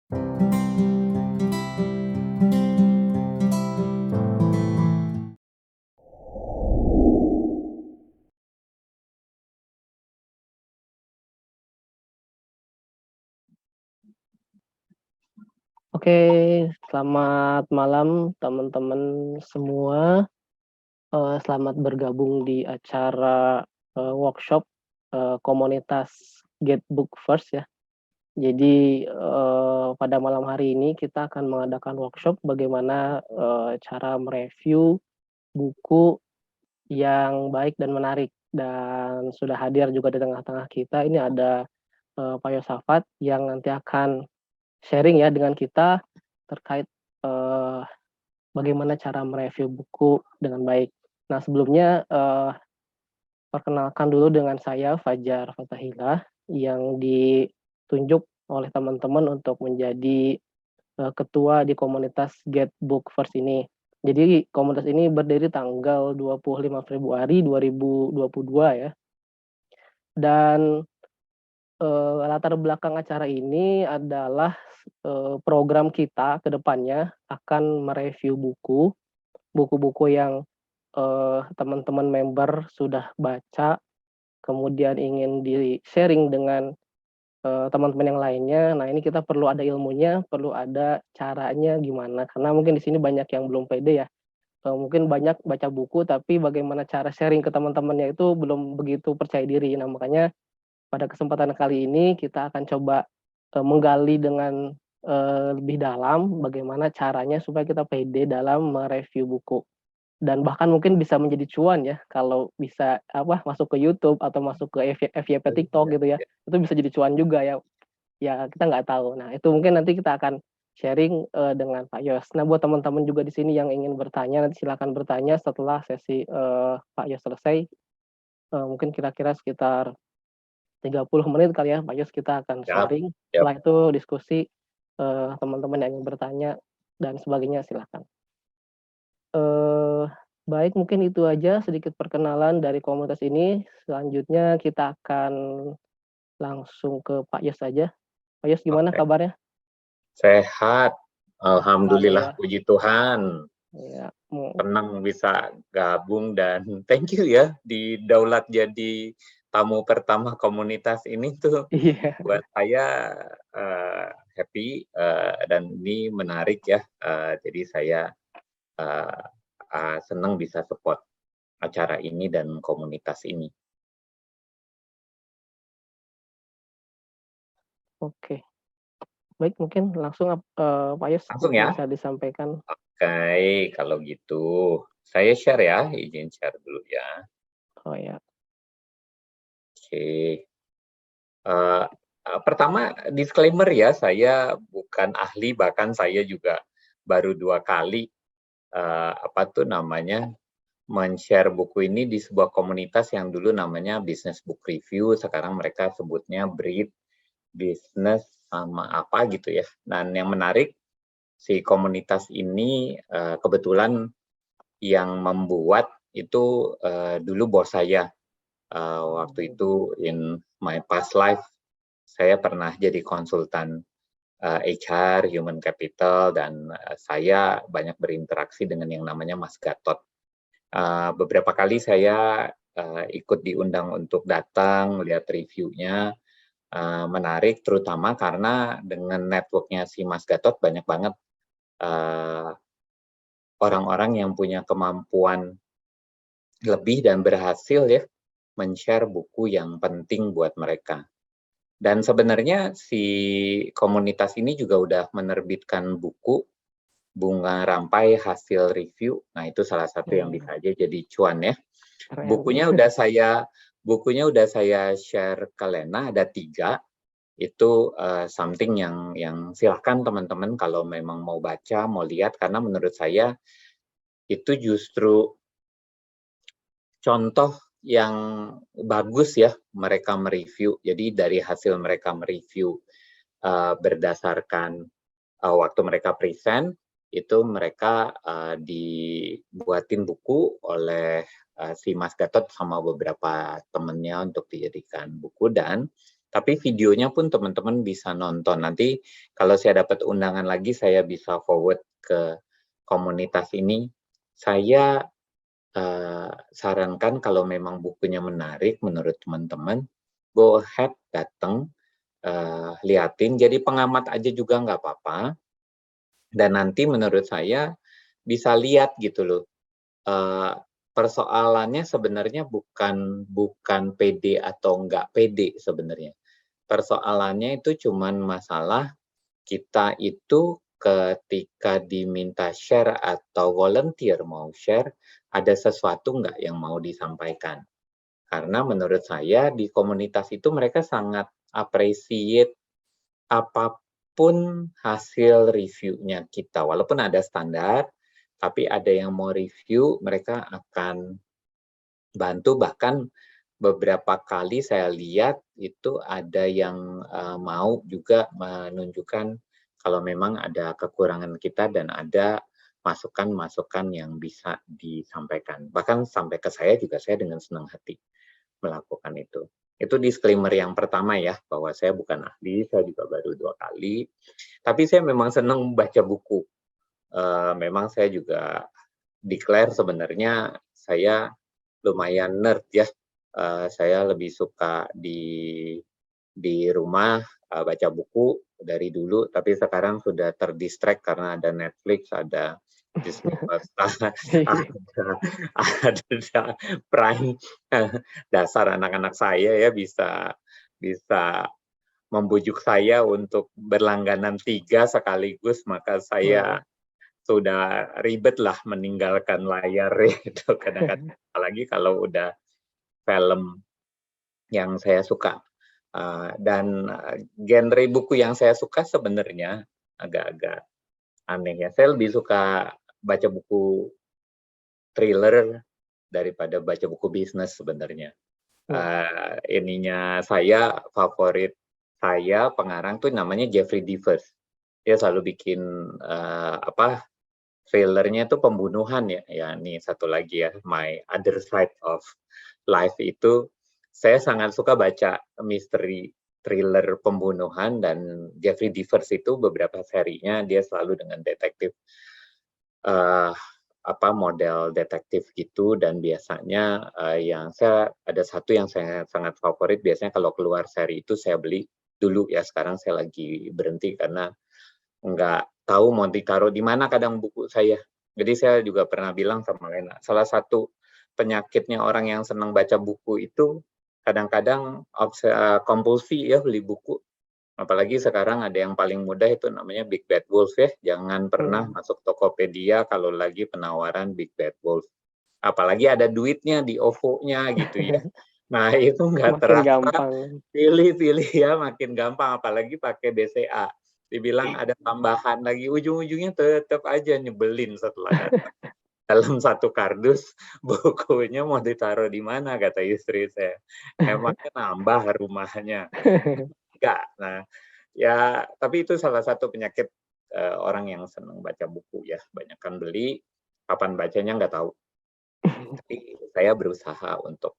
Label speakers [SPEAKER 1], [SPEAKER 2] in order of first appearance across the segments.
[SPEAKER 1] Oke, selamat malam teman-teman semua. Selamat bergabung di acara, workshop, komunitas Get Book First ya. Jadi, pada malam hari ini kita akan mengadakan workshop bagaimana, cara mereview buku yang baik dan menarik. Dan sudah hadir juga di tengah-tengah kita ini ada, Pak Yosafat yang nanti akan sharing ya dengan kita terkait, eee bagaimana cara mereview buku dengan baik. Nah sebelumnya, perkenalkan dulu dengan saya Fajar Fathahillah yang ditunjuk oleh teman-teman untuk menjadi, ketua di komunitas Get Book First ini. Jadi komunitas ini berdiri tanggal 25 Februari 2022 ya, dan, latar belakang acara ini adalah, program kita ke depannya akan mereview buku-buku yang teman-teman member sudah baca, kemudian ingin di-sharing dengan, teman-teman yang lainnya. Nah, ini kita perlu ada ilmunya, perlu ada caranya gimana, karena mungkin di sini banyak yang belum pede ya, mungkin banyak baca buku, tapi bagaimana cara sharing ke teman-temannya itu belum begitu percaya diri. Nah, makanya pada kesempatan kali ini kita akan coba, menggali dengan, lebih dalam bagaimana caranya supaya kita pede dalam mereview buku. Dan bahkan mungkin bisa menjadi cuan ya, kalau bisa, apa, masuk ke YouTube atau masuk ke FYP
[SPEAKER 2] Oh,
[SPEAKER 1] TikTok
[SPEAKER 2] iya
[SPEAKER 1] gitu ya,
[SPEAKER 2] iya.
[SPEAKER 1] itu bisa jadi cuan juga ya, ya kita nggak tahu. Nah, itu mungkin nanti kita akan sharing, dengan Pak Yos. Nah, buat teman-teman juga di sini yang ingin bertanya, nanti silakan bertanya setelah sesi, Pak Yos selesai, mungkin kira-kira sekitar 30 menit kali ya, Pak Yos, kita akan
[SPEAKER 2] Siap
[SPEAKER 1] sharing,
[SPEAKER 2] siap.
[SPEAKER 1] setelah itu diskusi, teman-teman yang ingin bertanya dan sebagainya silakan. Eee, Baik mungkin itu aja sedikit perkenalan dari komunitas ini, selanjutnya kita akan langsung ke Pak Yos aja. Pak Yos gimana
[SPEAKER 2] Oke.
[SPEAKER 1] kabarnya?
[SPEAKER 2] Sehat,
[SPEAKER 1] Selalu
[SPEAKER 2] alhamdulillah
[SPEAKER 1] ya?
[SPEAKER 2] puji Tuhan.
[SPEAKER 1] Iya,
[SPEAKER 2] Senang bisa gabung dan thank you ya didaulat jadi tamu pertama komunitas ini tuh
[SPEAKER 1] iya,
[SPEAKER 2] buat saya, happy, dan ini menarik ya, jadi saya, eee senang bisa support acara ini dan komunitas ini.
[SPEAKER 1] oke. Baik mungkin langsung Pak Yos
[SPEAKER 2] Langsung ya?
[SPEAKER 1] bisa disampaikan.
[SPEAKER 2] Oke, kalau gitu saya share ya, izin share dulu ya.
[SPEAKER 1] Oh ya,
[SPEAKER 2] Oke, eee pertama disclaimer ya, saya bukan ahli, bahkan saya juga baru 2 kali, apa tuh namanya, men-share buku ini di sebuah komunitas yang dulu namanya Business Book Review, sekarang mereka sebutnya Bread Business sama apa gitu ya. Dan yang menarik, si komunitas ini, kebetulan yang membuat itu, dulu bos saya. Waktu itu in my past life, saya pernah jadi konsultan, HR, human capital, dan, saya banyak berinteraksi dengan yang namanya Mas Gatot. Beberapa kali saya, ikut diundang untuk datang, lihat reviewnya, menarik terutama karena dengan network-nya si Mas Gatot banyak banget, eee, orang-orang yang punya kemampuan lebih dan berhasil ya men-share buku yang penting buat mereka. Dan sebenarnya si komunitas ini juga udah menerbitkan buku Bunga Rampai Hasil Review. Nah, itu salah satu yang
[SPEAKER 1] mmm,
[SPEAKER 2] bisa aja jadi cuan ya.
[SPEAKER 1] keren.
[SPEAKER 2] Bukunya udah saya share ke Lena, ada 3. Itu, something yang silahkan teman-teman kalau memang mau baca, mau lihat, karena menurut saya itu justru contoh yang bagus ya mereka mereview. Jadi dari hasil mereka mereview, berdasarkan, waktu mereka present, itu mereka, dibuatin buku oleh, si Mas Gatot sama beberapa temennya untuk dijadikan buku, dan Tapi videonya pun teman-teman bisa nonton. Nanti kalau saya dapat undangan lagi, saya bisa forward ke komunitas ini. Saya sarankan kalau memang bukunya menarik menurut teman-teman, go ahead, datang, liatin. Jadi pengamat aja juga nggak apa-apa. Dan nanti menurut saya bisa lihat gitu loh. Persoalannya sebenarnya bukan pede atau nggak pede sebenarnya. Persoalannya itu cuman masalah kita itu ketika diminta share atau volunteer mau share, ada sesuatu nggak yang mau disampaikan. Karena menurut saya di komunitas itu mereka sangat appreciate apapun hasil reviewnya kita. Walaupun ada standar, tapi ada yang mau review, mereka akan bantu. Bahkan beberapa kali saya lihat itu ada yang mau juga menunjukkan kalau memang ada kekurangan kita dan ada masukan-masukan yang bisa disampaikan. Bahkan sampai ke saya juga, saya dengan senang hati melakukan itu. Itu disclaimer yang pertama ya, bahwa saya bukan ahli, saya juga baru 2 kali. Tapi saya memang senang baca buku. Memang saya juga declare sebenarnya saya lumayan nerd ya. Saya lebih suka di rumah baca buku dari dulu, tapi sekarang sudah terdistract karena ada Netflix, ada Disney Plus, ada Prime. Dasar anak-anak saya ya bisa bisa membujuk saya untuk berlangganan 3 sekaligus, maka saya sudah ribet lah meninggalkan layar itu kadang-kadang. Apalagi kalau udah film yang saya suka. Dan genre buku yang saya suka sebenarnya agak-agak aneh ya. Saya lebih suka baca buku thriller daripada baca buku bisnis sebenarnya. Saya favorit saya pengarang tuh namanya Jeffrey Devers. Dia selalu bikin thrillernya itu pembunuhan ya. Ya ini satu lagi ya, My Other Side of Life itu saya sangat suka baca misteri thriller pembunuhan, dan Jeffrey Devers itu beberapa serinya dia selalu dengan detektif model detektif gitu, dan biasanya yang saya ada satu yang saya sangat favorit, biasanya kalau keluar seri itu saya beli dulu ya, sekarang saya lagi berhenti karena nggak tahu mau ditaruh di mana kadang buku saya. Jadi saya juga pernah bilang sama Lena, salah satu penyakitnya orang yang senang baca buku itu kadang-kadang kompulsi ya beli buku. Apalagi sekarang ada yang paling mudah itu namanya Big Bad Wolf ya. Jangan pernah masuk Tokopedia kalau lagi penawaran Big Bad Wolf. Apalagi ada duitnya di OVO-nya gitu ya. Nah itu nggak
[SPEAKER 1] Makin
[SPEAKER 2] terasa,
[SPEAKER 1] gampang.
[SPEAKER 2] pilih-pilih ya makin gampang, apalagi pakai BCA. Dibilang ada tambahan lagi, ujung-ujungnya tetap aja nyebelin setelah datang. Dalam satu kardus, bukunya mau ditaruh di mana, kata istri saya. Emangnya nambah rumahnya? Enggak. Nah, ya tapi itu salah satu penyakit orang yang senang baca buku ya. Banyakkan beli, kapan bacanya nggak tahu. Tapi saya berusaha untuk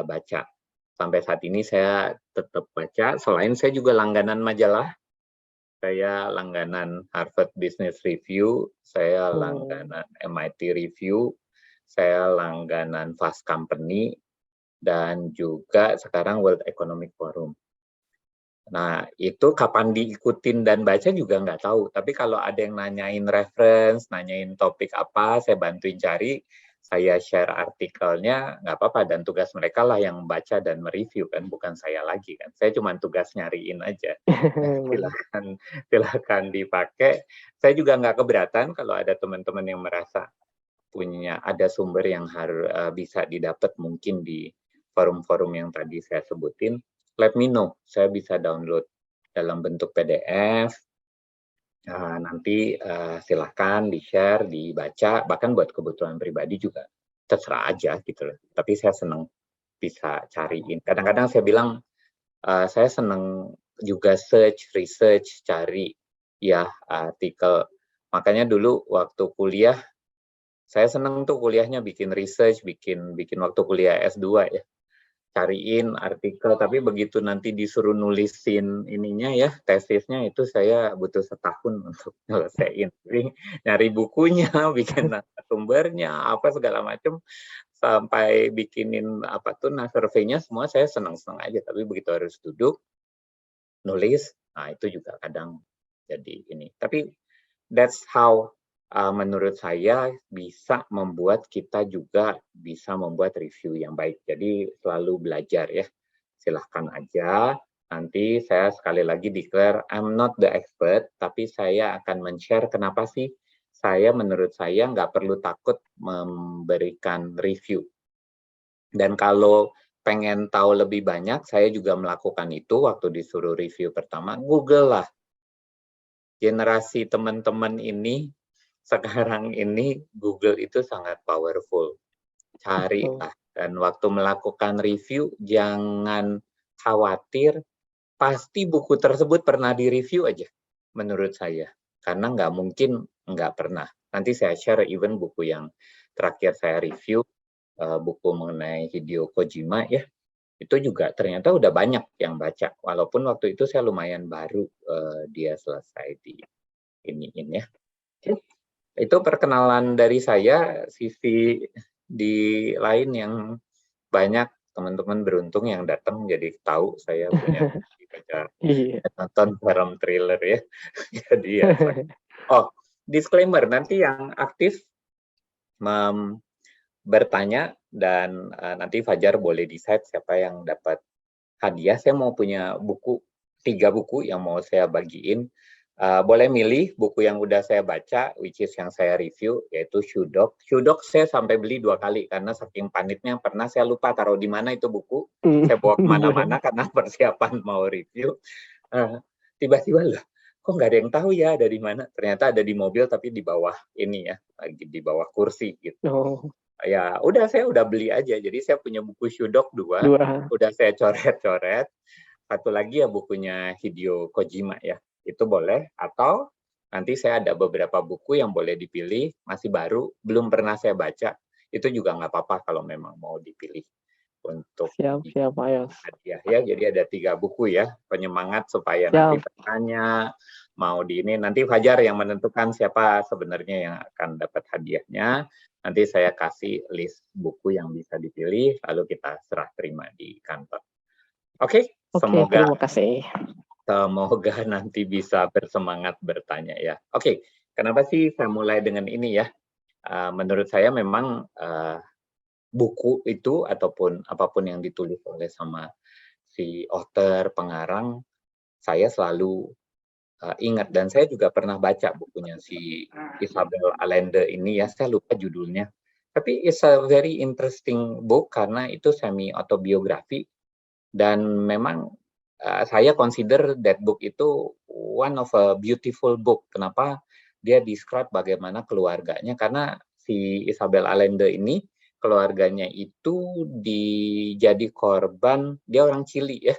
[SPEAKER 2] baca. Sampai saat ini saya tetap baca, selain saya juga langganan majalah. Saya langganan Harvard Business Review, saya langganan MIT Review, saya langganan Fast Company, dan juga sekarang World Economic Forum. Nah, itu kapan diikutin dan baca juga nggak tahu. Tapi kalau ada yang nanyain reference, nanyain topik apa, saya bantuin cari, saya share artikelnya, nggak apa-apa. Dan tugas mereka lah yang baca dan mereview kan, bukan saya lagi kan. Saya cuma tugas nyariin aja. Silakan dipakai. Saya juga nggak keberatan kalau ada teman-teman yang merasa punya ada sumber yang harus bisa didapat mungkin di forum-forum yang tadi saya sebutin. Let me know, saya bisa download dalam bentuk PDF. Nanti silahkan di-share, dibaca, bahkan buat kebutuhan pribadi juga terserah aja gitu loh. Tapi saya senang bisa cariin. Kadang-kadang saya bilang saya senang juga research, cari ya artikel. Makanya dulu waktu kuliah, saya senang tuh kuliahnya bikin research, bikin waktu kuliah S2 ya. cariin artikel, tapi begitu nanti disuruh nulisin ininya ya, tesisnya itu saya butuh setahun untuk nyelesain. Jadi nyari bukunya, bikin sumbernya, apa segala macam, sampai bikinin apa tuh, nah surveinya semua saya senang-senang aja. Tapi begitu harus duduk, nulis, nah itu juga kadang jadi ini. Tapi that's how menurut saya bisa membuat kita juga bisa membuat review yang baik. Jadi selalu belajar ya. Silahkan aja. Nanti saya sekali lagi declare I'm not the expert, tapi saya akan men-share kenapa sih menurut saya nggak perlu takut memberikan review. Dan kalau pengen tahu lebih banyak, saya juga melakukan itu waktu disuruh review pertama, Google lah. Generasi teman-teman ini sekarang ini Google itu sangat powerful. Carilah, dan waktu melakukan review jangan khawatir, pasti buku tersebut pernah direview aja menurut saya. Karena nggak mungkin nggak pernah. Nanti saya share even buku yang terakhir saya review, buku mengenai Hideo Kojima ya, itu juga ternyata udah banyak yang baca. Walaupun waktu itu saya lumayan baru dia selesai di iniin ya. Itu perkenalan dari saya, sisi di lain yang banyak teman-teman beruntung yang datang jadi tahu saya punya baca
[SPEAKER 1] Iya.
[SPEAKER 2] nonton film thriller ya. Jadi ya. Oh, disclaimer, nanti yang aktif bertanya dan nanti Fajar boleh decide siapa yang dapat hadiah. Saya mau punya buku, 3 buku yang mau saya bagiin. Boleh milih buku yang udah saya baca, which is yang saya review, yaitu Shoe Dog. Shoe Dog saya sampai beli 2 kali, karena saking paniknya pernah saya lupa taruh di mana itu buku. Saya bawa kemana-mana karena persiapan mau review. Tiba-tiba lah, kok nggak ada yang tahu ya ada di mana. Ternyata ada di mobil, tapi di bawah ini ya, lagi di bawah kursi gitu.
[SPEAKER 1] Oh,
[SPEAKER 2] Ya udah, saya udah beli aja. Jadi saya punya buku Shoe Dog 2,
[SPEAKER 1] 2.
[SPEAKER 2] udah saya coret-coret. Satu lagi ya bukunya Hideo Kojima ya, itu boleh. Atau nanti saya ada beberapa buku yang boleh dipilih, masih baru, belum pernah saya baca. Itu juga nggak apa-apa kalau memang mau dipilih untuk
[SPEAKER 1] Siap siap, Pak Yos.
[SPEAKER 2] hadiah ya. Jadi ada 3 buku ya, penyemangat supaya nanti
[SPEAKER 1] Siap.
[SPEAKER 2] bertanya, mau di ini. Nanti Fajar yang menentukan siapa sebenarnya yang akan dapat hadiahnya. Nanti saya kasih list buku yang bisa dipilih, lalu kita serah terima di kantor. Oke,
[SPEAKER 1] Oke,
[SPEAKER 2] semoga
[SPEAKER 1] terima kasih.
[SPEAKER 2] nanti bisa bersemangat bertanya ya. Oke, kenapa sih saya mulai dengan ini ya? Menurut saya memang buku itu ataupun apapun yang ditulis oleh sama si author, pengarang, saya selalu ingat, dan saya juga pernah baca bukunya si Isabel Allende ini ya, saya lupa judulnya. Tapi it's a very interesting book karena itu semi autobiografi, dan memang saya consider that book itu one of a beautiful book. Kenapa? Dia describe bagaimana keluarganya, karena si Isabel Allende ini keluarganya itu jadi korban, dia orang Chili ya,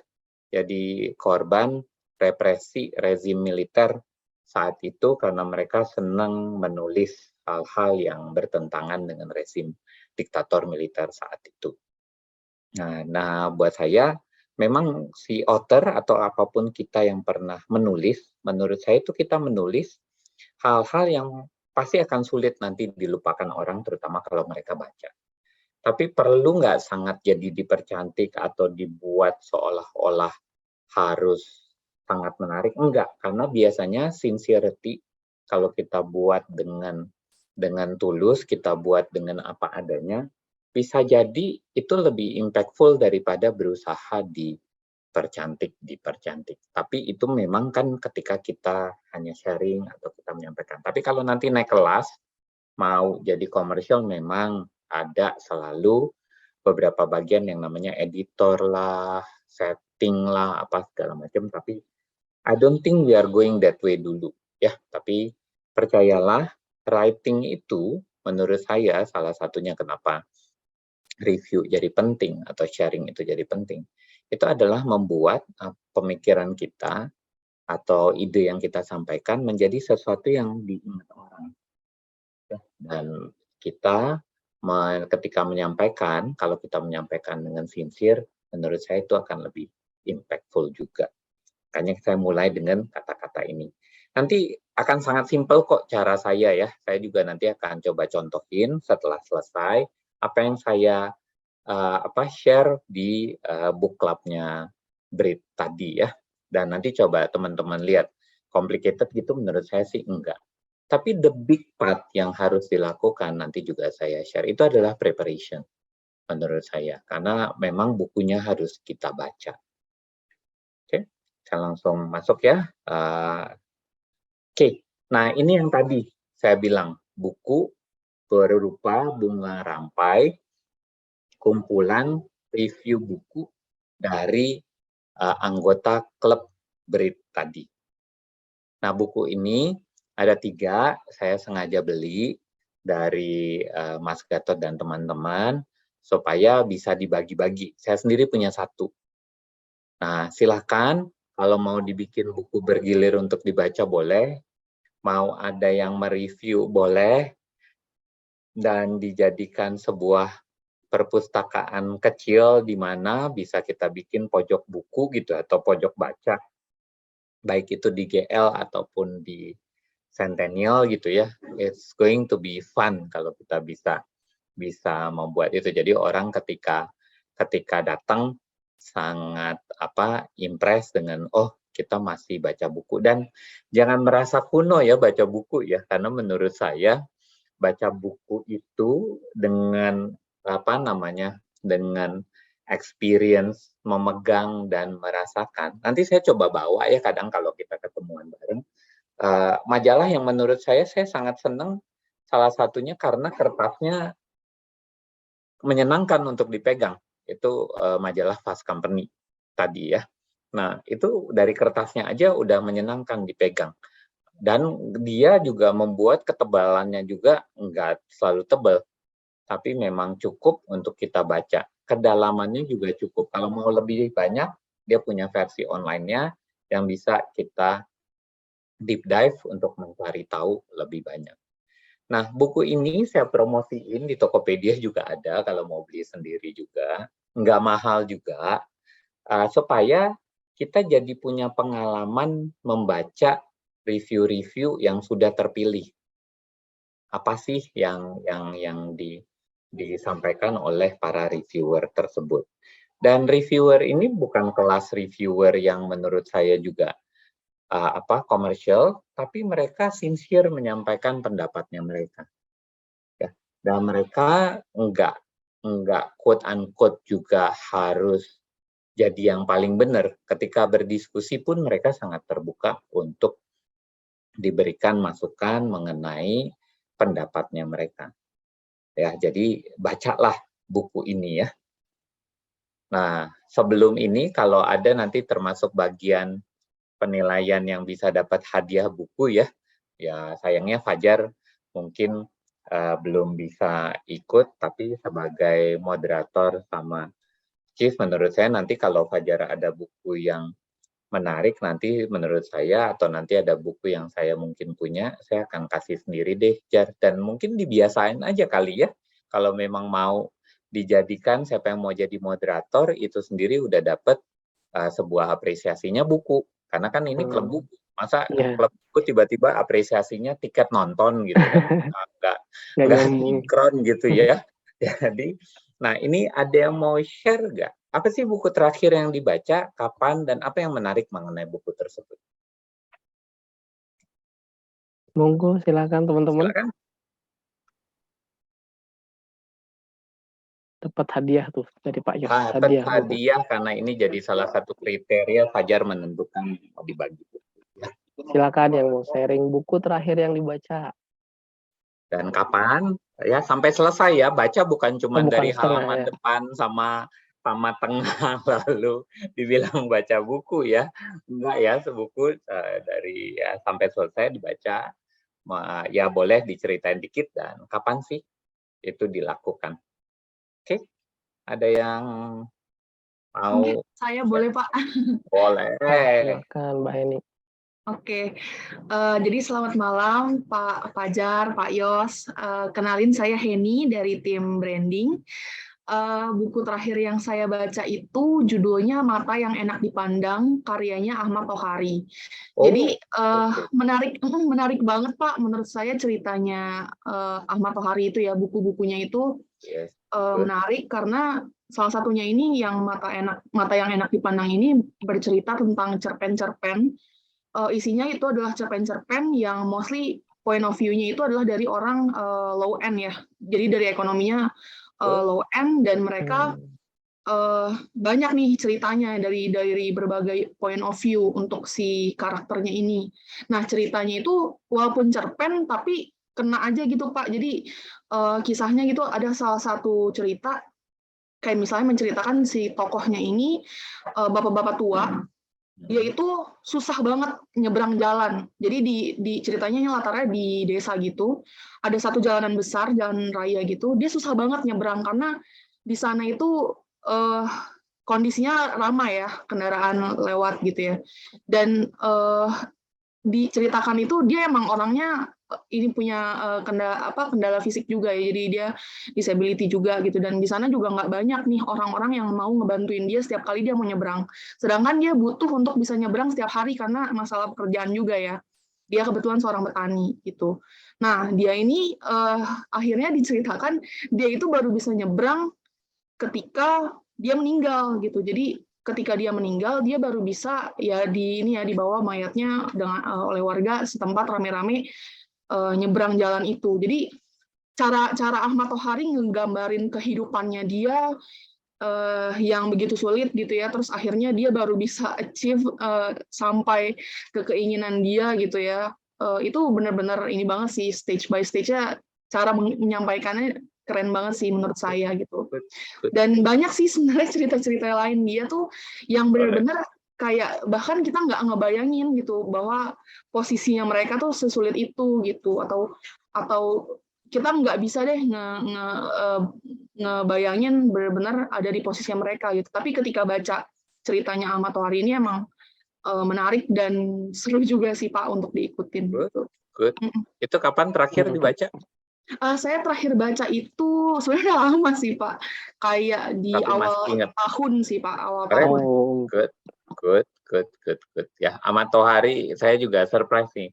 [SPEAKER 2] jadi korban represi rezim militer saat itu karena mereka senang menulis hal-hal yang bertentangan dengan rezim diktator militer saat itu. Nah, buat saya memang si author atau apapun kita yang pernah menulis, menurut saya itu kita menulis hal-hal yang pasti akan sulit nanti dilupakan orang, terutama kalau mereka baca. Tapi perlu nggak sangat jadi dipercantik atau dibuat seolah-olah harus sangat menarik? Enggak, karena biasanya sincerity kalau kita buat dengan tulus, kita buat dengan apa adanya, bisa jadi itu lebih impactful daripada berusaha dipercantik. Tapi itu memang kan ketika kita hanya sharing atau kita menyampaikan. Tapi kalau nanti naik kelas, mau jadi komersial, memang ada selalu beberapa bagian yang namanya editor lah, setting lah, apa segala macam. Tapi I don't think we are going that way dulu ya. Tapi percayalah, writing itu menurut saya salah satunya kenapa review jadi penting atau sharing itu jadi penting. Itu adalah membuat pemikiran kita atau ide yang kita sampaikan menjadi sesuatu yang diingat orang. Dan kita ketika menyampaikan, kalau kita menyampaikan dengan sincere, menurut saya itu akan lebih impactful juga. Makanya saya mulai dengan kata-kata ini. Nanti akan sangat simpel kok cara saya ya. Saya juga nanti akan coba contohin setelah selesai apa yang saya share di book club-nya Brit tadi ya. Dan nanti coba teman-teman lihat, complicated gitu menurut saya sih enggak. Tapi the big part yang harus dilakukan nanti juga saya share itu adalah preparation menurut saya. Karena memang bukunya harus kita baca. Oke, saya langsung masuk ya. Oke, nah ini yang tadi saya bilang, buku berupa bunga rampai, kumpulan review buku dari anggota klub Brit tadi. Nah, buku ini ada 3, saya sengaja beli dari Mas Gatot dan teman-teman, supaya bisa dibagi-bagi. Saya sendiri punya 1. Nah, silakan kalau mau dibikin buku bergilir untuk dibaca boleh, mau ada yang mereview boleh, dan dijadikan sebuah perpustakaan kecil di mana bisa kita bikin pojok buku gitu atau pojok baca, baik itu di GL ataupun di Centennial gitu ya. It's going to be fun kalau kita bisa membuat itu. Jadi orang ketika datang sangat impress dengan kita masih baca buku, dan jangan merasa kuno ya baca buku ya, karena menurut saya baca buku itu dengan dengan experience memegang dan merasakan. Nanti saya coba bawa ya kadang kalau kita ketemuan bareng. Majalah yang menurut saya sangat senang, salah satunya karena kertasnya menyenangkan untuk dipegang. Itu majalah Fast Company tadi ya. Nah, itu dari kertasnya aja udah menyenangkan dipegang. Dan dia juga membuat ketebalannya juga enggak selalu tebal, tapi memang cukup untuk kita baca. Kedalamannya juga cukup. Kalau mau lebih banyak, dia punya versi online-nya yang bisa kita deep dive untuk mencari tahu lebih banyak. Nah, buku ini saya promosiin di Tokopedia juga ada kalau mau beli sendiri juga. Nggak mahal juga, supaya kita jadi punya pengalaman membaca review-review yang sudah terpilih. Apa sih yang disampaikan oleh para reviewer tersebut. Dan reviewer ini bukan kelas reviewer yang menurut saya juga komersial, tapi mereka sincere menyampaikan pendapatnya mereka. Ya. Dan mereka enggak quote unquote juga harus jadi yang paling benar. Ketika berdiskusi pun mereka sangat terbuka untuk diberikan masukan mengenai pendapatnya mereka. Ya, jadi bacalah buku ini ya. Nah, sebelum ini kalau ada nanti termasuk bagian penilaian yang bisa dapat hadiah buku ya. Ya, sayangnya Fajar mungkin belum bisa ikut, tapi sebagai moderator sama Chief, menurut saya nanti kalau Fajar ada buku yang menarik nanti menurut saya, atau nanti ada buku yang saya mungkin punya, saya akan kasih sendiri deh, Jar. Dan mungkin dibiasain aja kali ya, kalau memang mau dijadikan siapa yang mau jadi moderator, itu sendiri udah dapat sebuah apresiasinya buku. Karena kan ini klub buku, masa klub buku tiba-tiba apresiasinya tiket nonton gitu kan, nggak sinkron gitu ya. Jadi, nah ini ada yang mau share nggak? Apa sih buku terakhir yang dibaca, kapan, dan apa yang menarik mengenai buku tersebut?
[SPEAKER 1] Monggo, silakan teman-teman.
[SPEAKER 2] Silakan.
[SPEAKER 1] Dapat hadiah tuh dari Pak Yos.
[SPEAKER 2] Dapat hadiah karena ini jadi salah satu kriteria Fajar menentukan mau dibagi.
[SPEAKER 1] Silakan yang mau sharing buku terakhir yang dibaca.
[SPEAKER 2] Dan kapan? Ya sampai selesai ya. Baca bukan cuma dari halaman depan sama tengah lalu dibilang baca buku ya. Enggak ya, sebuku dari ya sampai selesai dibaca. Ya boleh diceritain dikit dan kapan sih itu dilakukan. Oke, ada yang mau?
[SPEAKER 3] Saya boleh Pak?
[SPEAKER 2] Boleh.
[SPEAKER 1] Silakan Mbak Heni.
[SPEAKER 3] Oke, jadi selamat malam Pak Fajar, Pak Yos. Kenalin saya Heni dari tim branding. Buku terakhir yang saya baca itu judulnya Mata yang Enak Dipandang, karyanya Ahmad Tohari. Jadi menarik banget Pak, menurut saya ceritanya Ahmad Tohari itu ya, buku-bukunya itu menarik karena salah satunya ini yang Mata yang Enak Dipandang ini bercerita tentang cerpen-cerpen. Isinya itu adalah cerpen-cerpen yang mostly point of view-nya itu adalah dari orang low end ya. Jadi dari ekonominya low end, dan mereka banyak nih ceritanya dari berbagai point of view untuk si karakternya ini. Nah, ceritanya itu walaupun cerpen tapi kena aja gitu Pak. Jadi kisahnya gitu, ada salah satu cerita kayak misalnya menceritakan si tokohnya ini bapak-bapak tua, dia itu susah banget nyebrang jalan. Jadi di ceritanya latarnya di desa gitu, ada satu jalanan besar, jalan raya gitu, dia susah banget nyebrang karena di sana itu kondisinya ramai ya, kendaraan lewat gitu ya. Dan diceritakan itu dia emang orangnya ini punya kendala fisik juga ya, jadi dia disability juga gitu, dan di sana juga nggak banyak nih orang-orang yang mau ngebantuin dia setiap kali dia mau nyebrang, sedangkan dia butuh untuk bisa nyebrang setiap hari karena masalah pekerjaan juga ya, dia kebetulan seorang petani gitu. Nah, dia ini akhirnya diceritakan dia itu baru bisa nyebrang ketika dia meninggal gitu. Jadi ketika dia meninggal, dia baru bisa ya dibawa mayatnya oleh warga setempat rame-rame nyebrang jalan itu. Jadi cara Ahmad Tohari ngegambarin kehidupannya dia yang begitu sulit gitu ya, terus akhirnya dia baru bisa achieve sampai ke keinginan dia gitu ya. Itu benar-benar ini banget sih, stage by stage-nya, cara menyampaikannya keren banget sih menurut saya gitu. Dan banyak sih sebenarnya cerita-cerita lain dia tuh yang benar-benar kayak bahkan kita nggak ngebayangin gitu bahwa posisinya mereka tuh sesulit itu gitu, atau kita nggak bisa deh ngebayangin benar-benar ada di posisinya mereka gitu. Tapi ketika baca ceritanya Ahmad Tohari ini emang menarik dan seru juga sih Pak untuk diikutin.
[SPEAKER 2] Good. Itu kapan terakhir dibaca?
[SPEAKER 3] Saya terakhir baca itu sebenarnya lama sih Pak, kayak di awal tahun sih Pak, awal tahun.
[SPEAKER 2] Good. Ya, Ahmad Tohari saya juga surprise nih.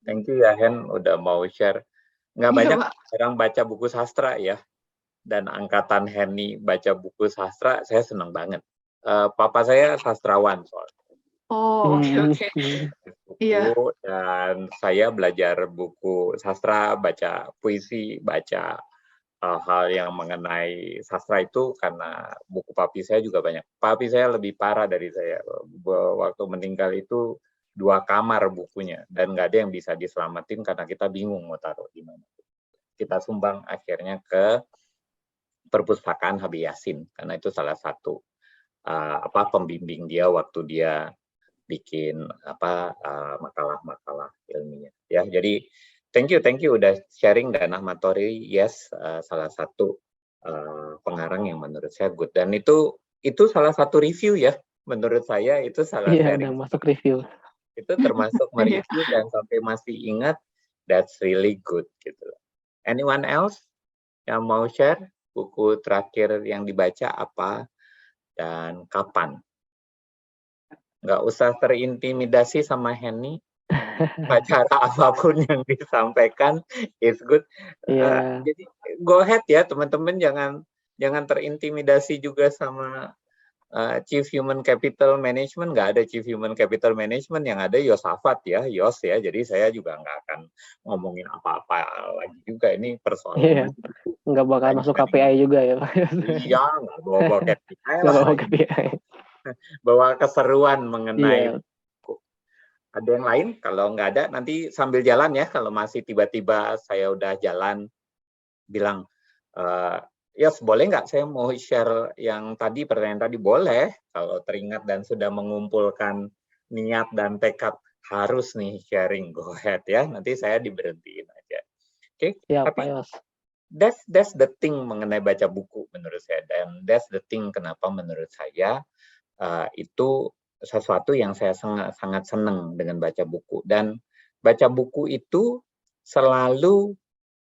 [SPEAKER 2] Thank you ya Hen udah mau share. Nggak banyak orang baca buku sastra ya, dan angkatan Henny baca buku sastra, saya senang banget. Papa saya sastrawan soalnya.
[SPEAKER 3] Oke.
[SPEAKER 2] Iya. Dan saya belajar buku sastra, baca puisi, baca hal yang mengenai sastra itu karena buku papi saya juga banyak. Papi saya lebih parah dari saya. Waktu meninggal itu 2 kamar bukunya, dan nggak ada yang bisa diselamatin karena kita bingung mau taruh di mana. Kita sumbang akhirnya ke perpustakaan Habib Yasin karena itu salah satu pembimbing dia waktu dia bikin makalah-makalah ilmiah ya. Jadi thank you udah sharing, dan Ahmad Tohari yes salah satu pengarang yang menurut saya good, dan itu salah satu review ya menurut saya, itu salah
[SPEAKER 1] udah masuk review.
[SPEAKER 2] Itu termasuk mereview dan sampai masih ingat, that's really good gitu. Anyone else yang mau share buku terakhir yang dibaca apa dan kapan? Nggak usah terintimidasi sama Henny. Acara apapun yang disampaikan is good. Jadi go ahead ya teman-teman, jangan terintimidasi juga sama Chief Human Capital Management. Nggak ada Chief Human Capital Management, yang ada Yosafat ya, Yos ya. Jadi saya juga nggak akan ngomongin apa-apa lagi juga, ini persoalan.
[SPEAKER 1] Nggak bakal masuk KPI juga ya Pak.
[SPEAKER 2] Iya, nggak bawa KPI lah. Bawa keseruan mengenai buku. Ada yang lain? Kalau nggak ada, nanti sambil jalan ya. Kalau masih tiba-tiba saya udah jalan, bilang, Yos, boleh nggak saya mau share yang tadi, pertanyaan tadi? Boleh. Kalau teringat dan sudah mengumpulkan niat dan tekad harus nih sharing, go ahead ya. Nanti saya diberhentiin aja. Oke? Tapi that's the thing mengenai baca buku menurut saya, dan that's the thing kenapa menurut saya itu sesuatu yang saya sangat senang dengan baca buku. Dan baca buku itu selalu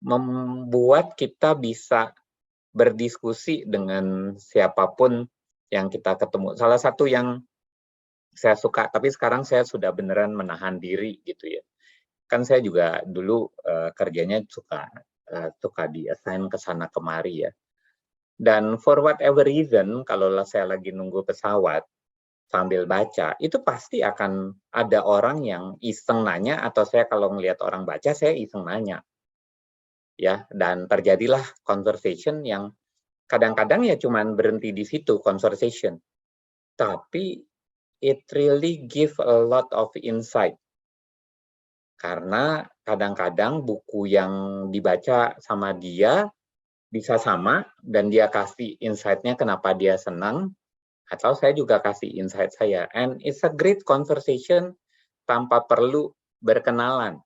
[SPEAKER 2] membuat kita bisa berdiskusi dengan siapapun yang kita ketemu. Salah satu yang saya suka, tapi sekarang saya sudah beneran menahan diri gitu ya. Kan saya juga dulu kerjanya suka di-assign ke sana kemari ya. Dan for whatever reason, kalau saya lagi nunggu pesawat sambil baca, itu pasti akan ada orang yang iseng nanya, atau saya kalau ngelihat orang baca, saya iseng nanya. Ya, dan terjadilah conversation yang kadang-kadang ya cuman berhenti di situ, conversation. Tapi it really give a lot of insight. Karena kadang-kadang buku yang dibaca sama dia bisa sama, dan dia kasih insight-nya kenapa dia senang, atau saya juga kasih insight saya. And it's a great conversation tanpa perlu berkenalan.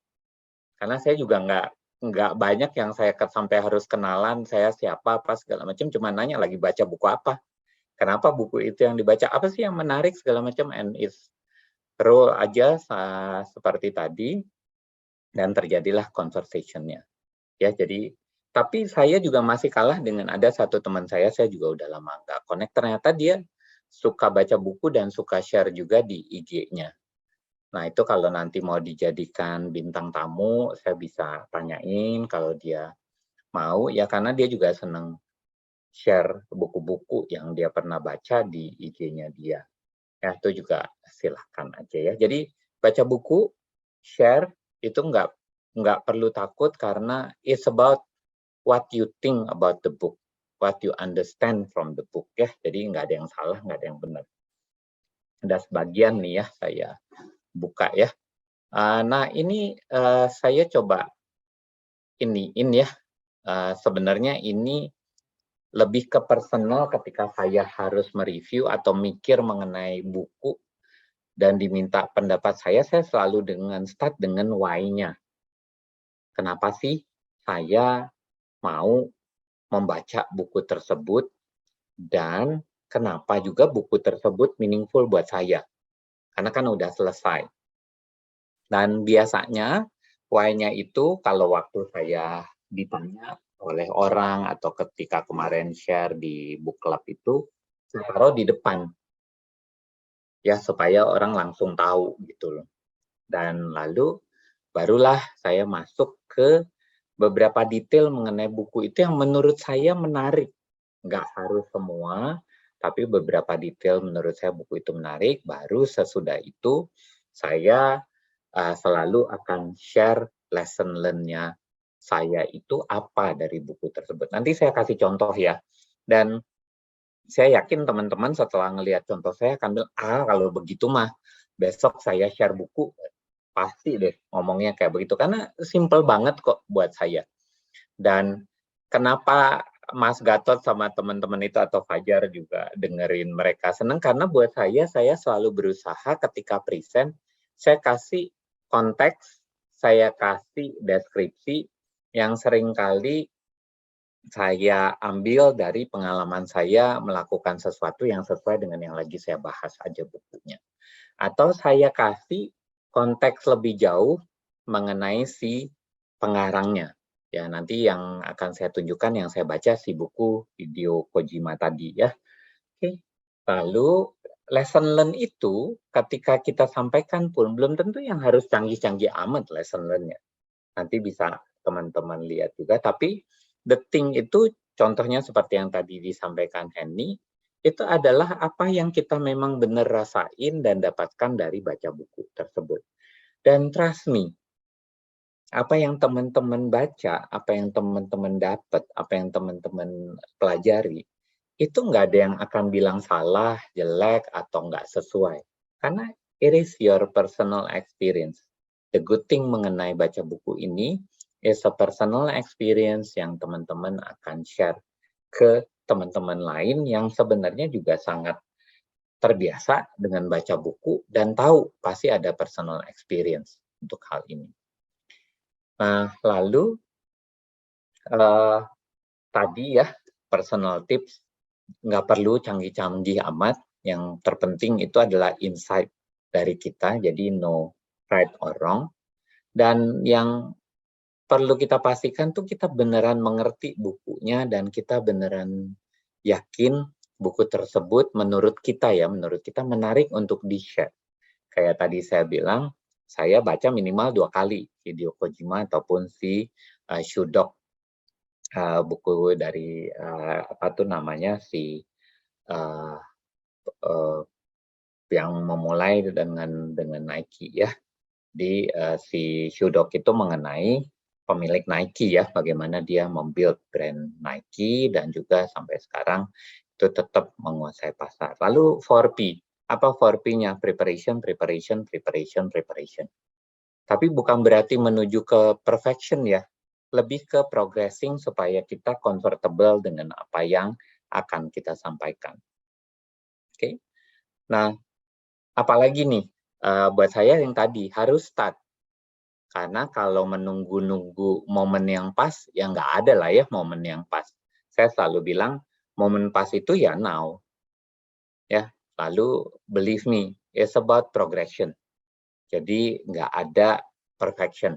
[SPEAKER 2] Karena saya juga nggak banyak yang saya sampai harus kenalan, saya siapa, apa, segala macam, cuma nanya lagi baca buku apa. Kenapa buku itu yang dibaca, apa sih yang menarik, segala macam, and it's terus aja seperti tadi, dan terjadilah conversation-nya. Ya, jadi tapi saya juga masih kalah dengan ada satu teman saya juga udah lama nggak connect, ternyata dia suka baca buku dan suka share juga di IG-nya. Nah, itu kalau nanti mau dijadikan bintang tamu, saya bisa tanyain kalau dia mau, ya karena dia juga senang share buku-buku yang dia pernah baca di IG-nya dia. Ya, itu juga silahkan aja ya. Jadi baca buku, share, itu nggak perlu takut, karena it's about what you think about the book, what you understand from the book ya. Jadi nggak ada yang salah, nggak ada yang benar. Ada sebagian nih ya saya buka ya. Nah ini saya coba ini ya. Sebenarnya ini lebih ke personal ketika saya harus mereview atau mikir mengenai buku dan diminta pendapat saya selalu start dengan why-nya. Kenapa sih saya mau membaca buku tersebut, dan kenapa juga buku tersebut meaningful buat saya. Karena kan udah selesai. Dan biasanya why-nya itu kalau waktu saya ditanya oleh orang atau ketika kemarin share di book club itu, saya taruh di depan. Ya, supaya orang langsung tahu gitu loh. Dan lalu barulah saya masuk ke beberapa detail mengenai buku itu yang menurut saya menarik. Nggak harus semua, tapi beberapa detail menurut saya buku itu menarik. Baru sesudah itu saya selalu akan share lesson learn-nya saya itu apa dari buku tersebut. Nanti saya kasih contoh ya. Dan saya yakin teman-teman setelah ngelihat contoh saya akan bilang, kalau begitu mah besok saya share buku, pasti deh ngomongnya kayak begitu. Karena simple banget kok buat saya. Dan kenapa Mas Gatot sama teman-teman itu atau Fajar juga dengerin mereka senang, karena buat saya selalu berusaha ketika present, saya kasih konteks, saya kasih deskripsi yang seringkali saya ambil dari pengalaman saya melakukan sesuatu yang sesuai dengan yang lagi saya bahas aja bukunya. Atau saya kasih konteks lebih jauh mengenai si pengarangnya. Ya, nanti yang akan saya tunjukkan yang saya baca si buku Hideo Kojima tadi ya. Oke. Lalu lesson learn itu ketika kita sampaikan pun belum tentu yang harus canggih-canggih amat lesson learn-nya. Nanti bisa teman-teman lihat juga, tapi the thing itu contohnya seperti yang tadi disampaikan Henny, itu adalah apa yang kita memang benar rasain dan dapatkan dari baca buku tersebut. Dan trust me, apa yang teman-teman baca, apa yang teman-teman dapat, apa yang teman-teman pelajari, itu nggak ada yang akan bilang salah, jelek, atau nggak sesuai. Karena it is your personal experience. The good thing mengenai baca buku ini is a personal experience yang teman-teman akan share ke teman-teman lain yang sebenarnya juga sangat terbiasa dengan baca buku dan tahu pasti ada personal experience untuk hal ini. Nah, lalu tadi ya personal tips, nggak perlu canggih-canggih amat, yang terpenting itu adalah insight dari kita, jadi no right or wrong. Dan yang perlu kita pastikan tuh kita beneran mengerti bukunya dan kita beneran yakin buku tersebut menurut kita menarik untuk di-share. Kayak tadi saya bilang, saya baca minimal 2 kali Hideo Kojima ataupun si Shudok, buku dari yang memulai dengan Nike ya. Di si Shudok itu mengenai pemilik Nike ya, bagaimana dia membuild brand Nike dan juga sampai sekarang itu tetap menguasai pasar. Lalu 4P, apa 4P-nya? Preparation, preparation, preparation, preparation. Tapi bukan berarti menuju ke perfection ya, lebih ke progressing supaya kita comfortable dengan apa yang akan kita sampaikan. Oke. Nah, apalagi nih, buat saya yang tadi harus start. Karena kalau menunggu-nunggu momen yang pas, ya nggak ada lah ya momen yang pas. Saya selalu bilang, momen pas itu ya now. Ya, lalu believe me, it's about progression. Jadi nggak ada perfection.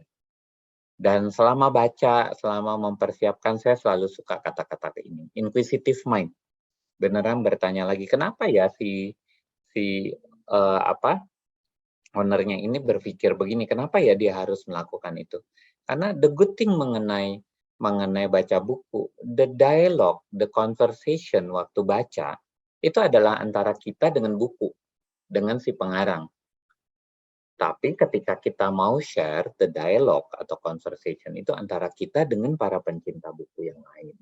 [SPEAKER 2] Dan selama baca, selama mempersiapkan, saya selalu suka kata-kata ini, inquisitive mind. Beneran bertanya lagi, kenapa ya si ownernya ini berpikir begini, kenapa ya dia harus melakukan itu? Karena the good thing mengenai baca buku, the dialogue, the conversation waktu baca, itu adalah antara kita dengan buku, dengan si pengarang. Tapi ketika kita mau share the dialogue atau conversation itu antara kita dengan para pencinta buku yang lain.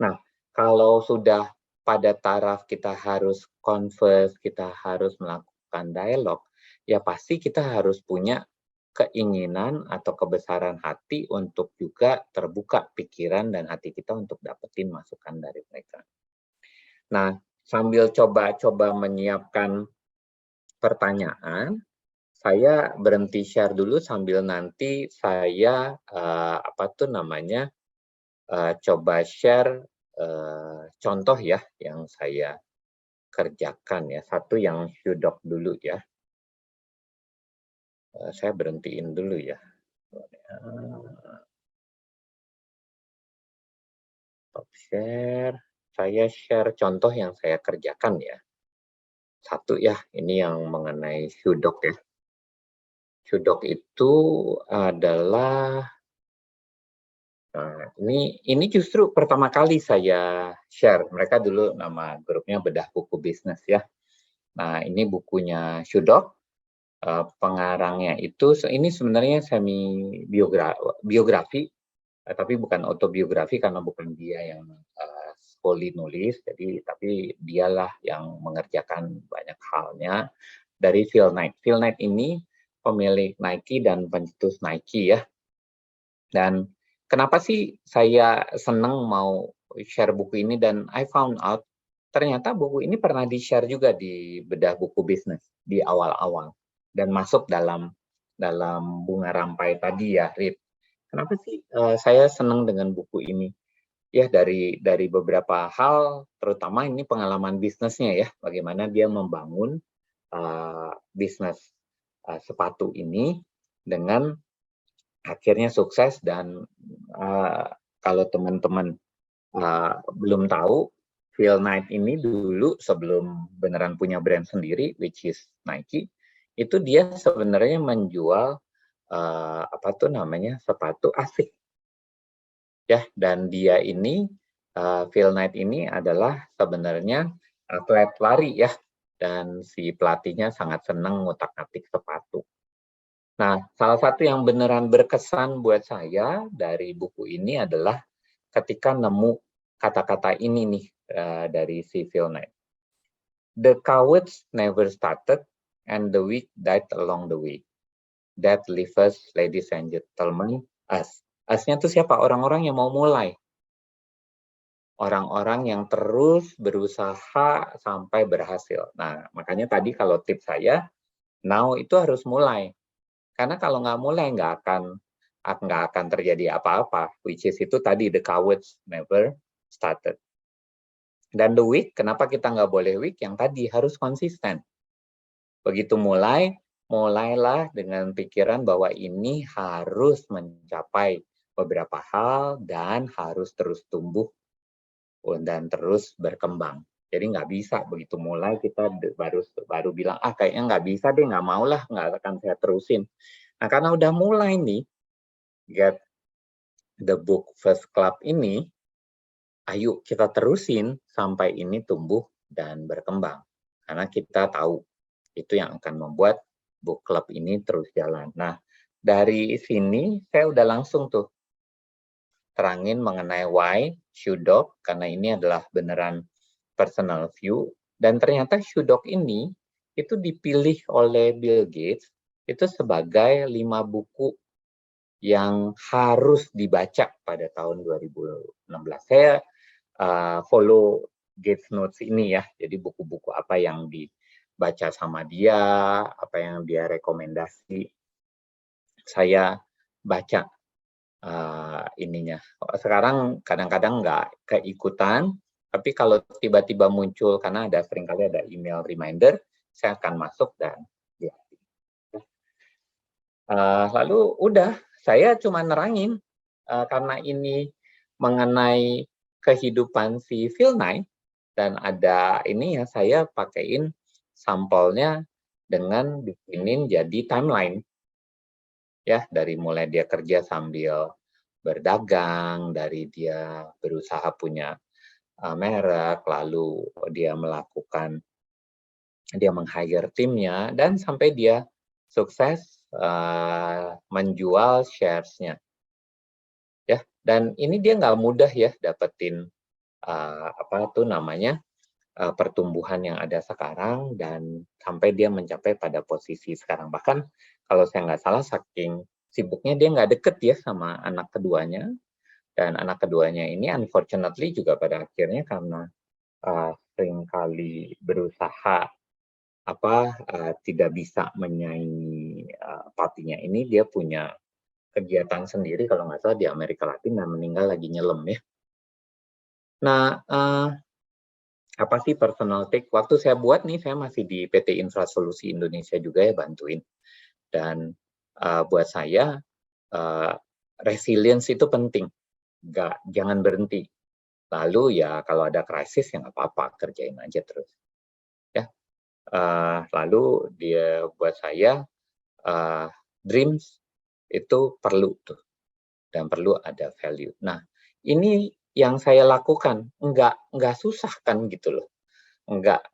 [SPEAKER 2] Nah, kalau sudah pada taraf kita harus converse, kita harus melakukan dialog, ya pasti kita harus punya keinginan atau kebesaran hati untuk juga terbuka pikiran dan hati kita untuk dapetin masukan dari mereka. Nah, sambil coba-coba menyiapkan pertanyaan, saya berhenti share dulu sambil nanti saya coba share contoh ya yang saya kerjakan ya. Satu yang Shudok dulu ya. Saya berhentiin dulu ya. Stop share. Saya share contoh yang saya kerjakan ya. Satu ya, ini yang mengenai Shudok ya. Shudok itu adalah ini justru pertama kali saya share. Mereka dulu nama grupnya Bedah Buku Bisnis ya. Nah, ini bukunya Shudok. Pengarangnya itu, ini sebenarnya semi biografi, tapi bukan autobiografi karena bukan dia yang fully nulis, tapi dialah yang mengerjakan banyak halnya dari Phil Knight. Phil Knight ini pemilik Nike dan pencetus Nike ya. Dan kenapa sih saya senang mau share buku ini dan I found out ternyata buku ini pernah di-share juga di Bedah Buku Bisnis di awal-awal. Dan masuk dalam bunga rampai tadi ya, Rip. Kenapa sih saya senang dengan buku ini? Ya dari beberapa hal, terutama ini pengalaman bisnisnya ya, bagaimana dia membangun bisnis sepatu ini dengan akhirnya sukses. Dan kalau teman-teman belum tahu, Phil Knight ini dulu sebelum beneran punya brand sendiri, which is Nike, itu dia sebenarnya menjual sepatu asik ya. Dan dia ini Phil Knight ini adalah sebenarnya atlet lari ya, dan si pelatihnya sangat senang ngutak-ngatik sepatu. Nah, salah satu yang beneran berkesan buat saya dari buku ini adalah ketika nemu kata-kata ini nih dari si Phil Knight. The cowards never started and the weak died along the way. That leaves us, ladies and gentlemen, us. Us-nya itu siapa? Orang-orang yang mau mulai. Orang-orang yang terus berusaha sampai berhasil. Nah, makanya tadi kalau tips saya, now itu harus mulai. Karena kalau nggak mulai, nggak akan terjadi apa-apa. Which is itu tadi, the cowards never started. Dan the weak, kenapa kita nggak boleh weak? Yang tadi harus konsisten. Begitu mulailah dengan pikiran bahwa ini harus mencapai beberapa hal dan harus terus tumbuh dan terus berkembang. Jadi nggak bisa begitu mulai kita baru bilang kayaknya nggak bisa deh, nggak mau lah, nggak akan saya terusin. Nah karena udah mulai nih Get the Book First Club ini, ayo kita terusin sampai ini tumbuh dan berkembang. Karena kita tahu itu yang akan membuat book club ini terus jalan. Nah, dari sini saya udah langsung tuh terangin mengenai why Shudok, karena ini adalah beneran personal view. Dan ternyata Shudok ini itu dipilih oleh Bill Gates itu sebagai 5 buku yang harus dibaca pada tahun 2016. Saya follow Gates Notes ini ya, jadi buku-buku apa yang dibaca sama dia, apa yang dia rekomendasi, saya baca ininya. Sekarang kadang-kadang nggak keikutan, tapi kalau tiba-tiba muncul, karena seringkali ada email reminder, saya akan masuk dan lihat. Lalu udah, saya cuma nerangin, karena ini mengenai kehidupan si Phil Knight, dan ada ini ya, saya pakaiin sampelnya dengan bikinin jadi timeline. Ya, dari mulai dia kerja sambil berdagang, dari dia berusaha punya merek, lalu dia meng-hire timnya, dan sampai dia sukses menjual shares-nya. Ya, dan ini dia nggak mudah ya dapetin pertumbuhan yang ada sekarang dan sampai dia mencapai pada posisi sekarang. Bahkan kalau saya nggak salah, saking sibuknya dia nggak deket ya sama anak keduanya, dan anak keduanya ini unfortunately juga pada akhirnya karena seringkali berusaha tidak bisa menyaingi papinya ini, dia punya kegiatan sendiri kalau nggak salah di Amerika Latin dan meninggal lagi nyelam ya. Nah, apa sih personal take? Waktu saya buat nih, saya masih di PT Infrasolusi Indonesia juga ya, bantuin. Dan buat saya, resilience itu penting. Jangan berhenti. Lalu ya kalau ada krisis ya nggak apa-apa, kerjain aja terus. Ya. Lalu dia buat saya, dreams itu perlu tuh. Dan perlu ada value. Nah, ini yang saya lakukan, enggak susah kan gitu loh. Enggak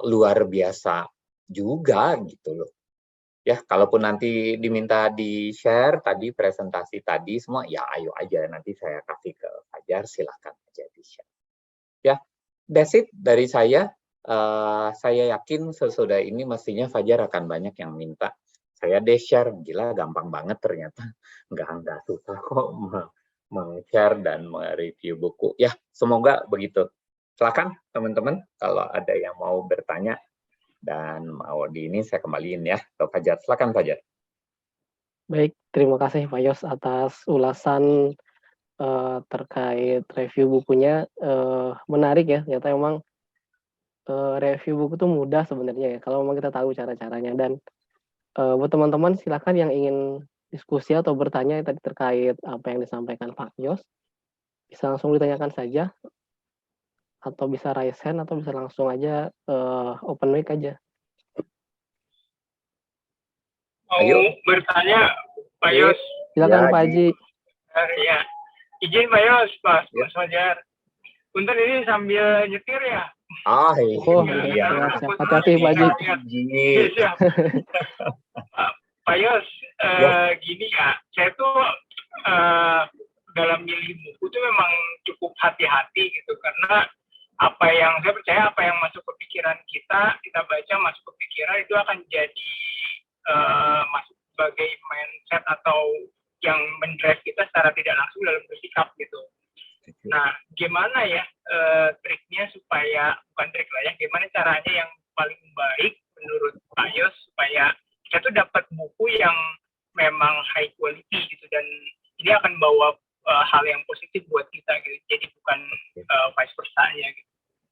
[SPEAKER 2] luar biasa juga gitu loh. Ya, kalaupun nanti diminta di-share tadi presentasi tadi semua, ya ayo aja nanti saya kasih ke Fajar, silahkan aja di-share. Ya, that's it dari saya. Saya yakin sesudah ini mestinya Fajar akan banyak yang minta saya share, gila gampang banget ternyata, nggak susah kok meng-share dan mereview buku. Ya, semoga begitu. Silakan teman-teman kalau ada yang mau bertanya dan mau di ini saya kembaliin ya ke Fajar. Silakan Fajar.
[SPEAKER 1] Baik, terima kasih Pak Yos atas ulasan terkait review bukunya. Menarik ya, ternyata memang review buku itu mudah sebenarnya ya, kalau memang kita tahu cara-caranya. Dan buat teman-teman silakan yang ingin diskusi atau bertanya tadi terkait apa yang disampaikan Pak Yos, bisa langsung ditanyakan saja, atau bisa raise hand, atau bisa langsung aja open mic aja.
[SPEAKER 4] Mau bertanya, Pak Yos.
[SPEAKER 1] Silakan Pak Haji.
[SPEAKER 4] Ya, izin Pak Yos, Pak Fajar. Punten ini sambil nyetir ya?
[SPEAKER 1] Iya. Hati-hati Pak Haji.
[SPEAKER 4] Siap. Pak Yos, gini ya, saya tuh dalam milih buku tuh memang cukup hati-hati gitu, karena saya percaya apa yang masuk ke pikiran kita baca masuk ke pikiran itu akan jadi masuk sebagai mindset atau yang mendrive kita secara tidak langsung dalam bersikap gitu. Nah, gimana ya triknya gimana caranya yang paling baik menurut Pak Yos supaya kita tuh dapat buku yang memang high quality gitu, dan ini akan bawa hal yang positif buat kita gitu, jadi bukan vice versa-nya gitu.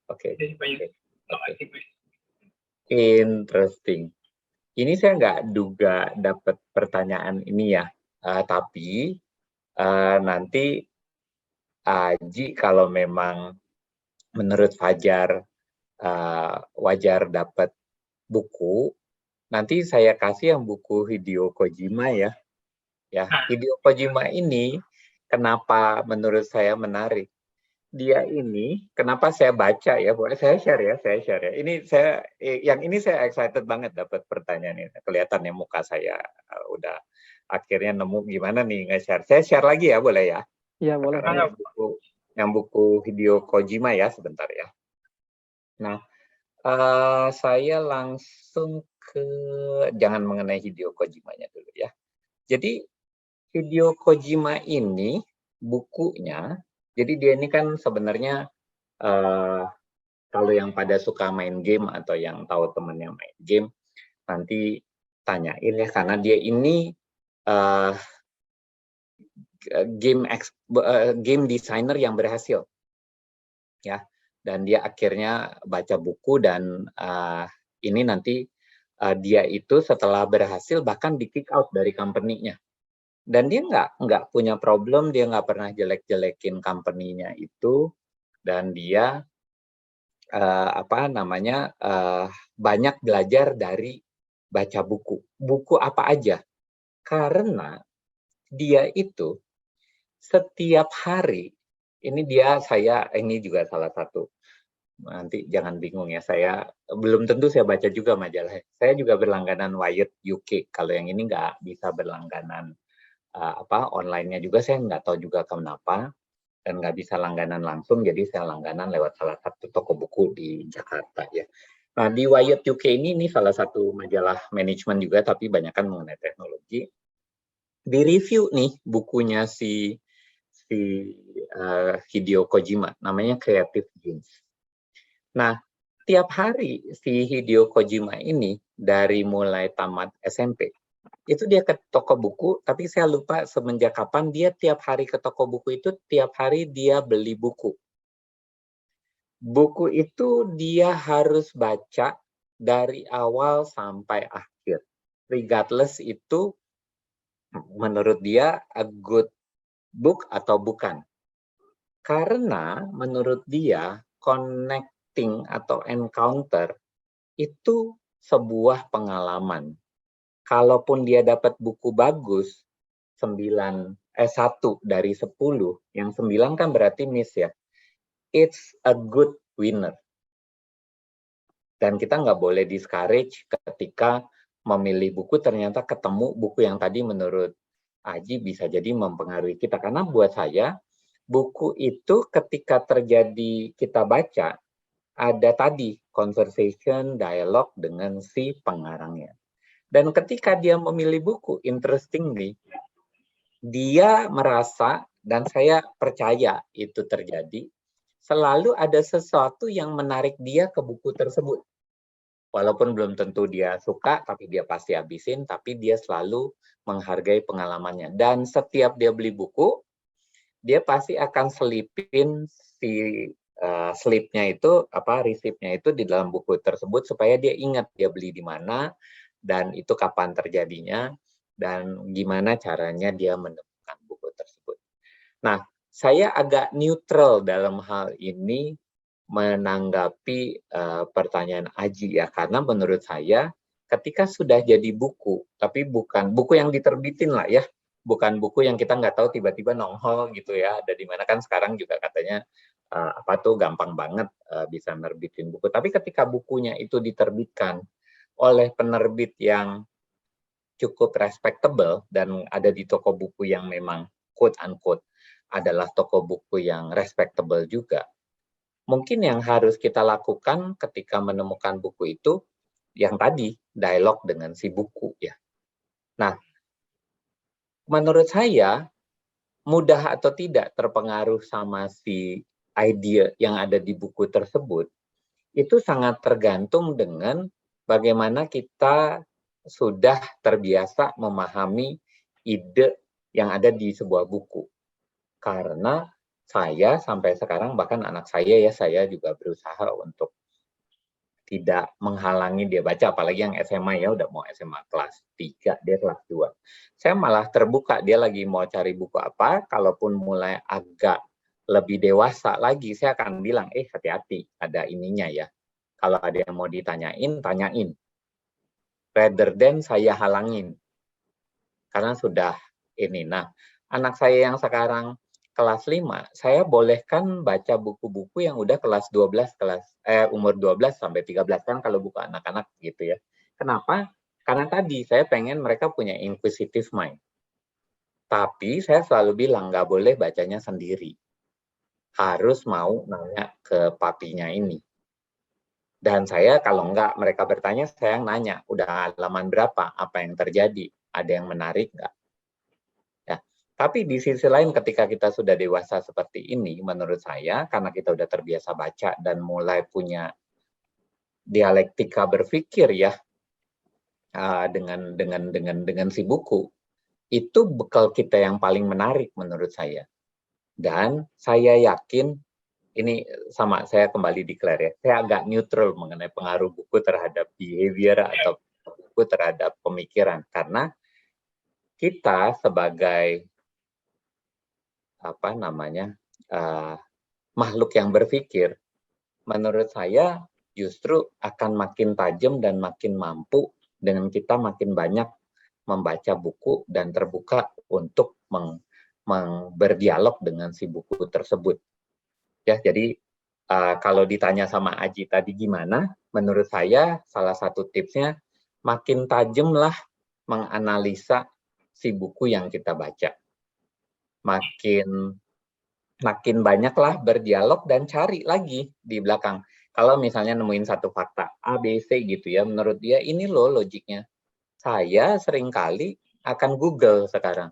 [SPEAKER 2] Oke.
[SPEAKER 4] Jadi Pak Yos, terima kasih.
[SPEAKER 2] Interesting. Ini saya nggak duga dapat pertanyaan ini ya, tapi nanti Aji kalau memang menurut Fajar wajar dapat buku, nanti saya kasih yang buku Hideo Kojima ya. Hideo Kojima ini kenapa menurut saya menarik? Dia ini kenapa saya baca ya, boleh saya share ya. Ini yang ini saya excited banget dapat pertanyaan ini. Kelihatan ya muka saya udah akhirnya nemu gimana nih nge-share. Saya share lagi ya, boleh ya?
[SPEAKER 1] Ya, boleh.
[SPEAKER 2] Sekarang yang buku Hideo Kojima ya, sebentar ya. Nah, saya langsung ke jangan mengenai Hideo Kojimanya dulu ya. Jadi Hideo Kojima ini bukunya, jadi dia ini kan sebenarnya kalau yang pada suka main game atau yang tahu temennya main game, nanti tanyain ya, karena dia ini game designer yang berhasil ya, dan dia akhirnya baca buku dan ini nanti dia itu setelah berhasil bahkan di kick out dari company-nya. Dan dia nggak punya problem, dia nggak pernah jelek-jelekin company-nya itu, dan dia banyak belajar dari baca buku. Buku apa aja? Karena dia itu setiap hari, ini juga salah satu. Nanti jangan bingung ya, saya belum tentu saya baca juga majalah. Saya juga berlangganan Wired UK. Kalau yang ini nggak bisa berlangganan online-nya juga, saya nggak tahu juga kenapa, dan nggak bisa langganan langsung, jadi saya langganan lewat salah satu toko buku di Jakarta ya. Nah, di Wired UK ini salah satu majalah manajemen juga, tapi banyak kan mengenai teknologi. Di review nih bukunya si Hideo Kojima, namanya Creative Games. Nah, tiap hari si Hideo Kojima ini dari mulai tamat SMP, itu dia ke toko buku, tapi saya lupa semenjak kapan dia tiap hari ke toko buku itu, tiap hari dia beli buku. Buku itu dia harus baca dari awal sampai akhir. Regardless itu menurut dia a good book atau bukan. Karena menurut dia connecting atau encounter itu sebuah pengalaman. Kalaupun dia dapat buku bagus, 1 dari 10, yang 9 kan berarti miss ya. It's a good winner. Dan kita nggak boleh discourage ketika memilih buku, ternyata ketemu buku yang tadi menurut Aji bisa jadi mempengaruhi kita. Karena buat saya, buku itu ketika terjadi kita baca, ada tadi conversation, dialog dengan si pengarangnya. Dan ketika dia memilih buku, interestingly, dia merasa, dan saya percaya itu terjadi, selalu ada sesuatu yang menarik dia ke buku tersebut. Walaupun belum tentu dia suka, tapi dia pasti habisin, tapi dia selalu menghargai pengalamannya. Dan setiap dia beli buku, dia pasti akan selipin si slipnya itu, resipnya itu di dalam buku tersebut, supaya dia ingat dia beli di mana, dan itu kapan terjadinya, dan gimana caranya dia menemukan buku tersebut. Nah, saya agak neutral dalam hal ini menanggapi pertanyaan Aji ya, karena menurut saya ketika sudah jadi buku, tapi bukan buku yang diterbitin lah ya, bukan buku yang kita nggak tahu tiba-tiba nongol gitu ya, ada di mana kan sekarang juga katanya gampang banget bisa nerbitin buku. Tapi ketika bukunya itu diterbitkan oleh penerbit yang cukup respectable dan ada di toko buku yang memang quote unquote adalah toko buku yang respectable juga. Mungkin yang harus kita lakukan ketika menemukan buku itu yang tadi, dialog dengan si buku ya. Nah, menurut saya mudah atau tidak terpengaruh sama si idea yang ada di buku tersebut, itu sangat tergantung dengan bagaimana kita sudah terbiasa memahami ide yang ada di sebuah buku. Karena saya sampai sekarang, bahkan anak saya ya, saya juga berusaha untuk tidak menghalangi dia baca, apalagi yang SMA ya, udah mau SMA kelas 3, dia kelas 2. Saya malah terbuka, dia lagi mau cari buku apa, kalaupun mulai agak lebih dewasa lagi, saya akan bilang, hati-hati, ada ininya ya. Kalau ada yang mau ditanyain, tanyain. Rather than saya halangin. Karena sudah ini. Nah, anak saya yang sekarang kelas 5, saya bolehkan baca buku-buku yang udah kelas 12, umur 12 sampai 13 kan kalau buku anak-anak gitu ya. Kenapa? Karena tadi saya pengen mereka punya inquisitive mind. Tapi saya selalu bilang nggak boleh bacanya sendiri. Harus mau nanya ke papinya ini. Dan saya kalau nggak mereka bertanya, saya yang nanya, udah halaman berapa, apa yang terjadi, ada yang menarik nggak? Tapi di sisi lain ketika kita sudah dewasa seperti ini, menurut saya karena kita udah terbiasa baca dan mulai punya dialektika berpikir ya dengan si buku, itu bekal kita yang paling menarik menurut saya. Dan saya yakin ini sama saya kembali declare ya, saya agak neutral mengenai pengaruh buku terhadap behavior atau buku terhadap pemikiran karena kita sebagai makhluk yang berpikir, menurut saya justru akan makin tajam dan makin mampu dengan kita makin banyak membaca buku dan terbuka untuk berdialog dengan si buku tersebut. Ya, jadi kalau ditanya sama Aji tadi gimana, menurut saya salah satu tipsnya makin tajamlah menganalisa si buku yang kita baca. Makin banyaklah berdialog dan cari lagi di belakang. Kalau misalnya nemuin satu fakta A, B, C gitu ya, menurut dia ini loh logiknya. Saya seringkali akan Google sekarang.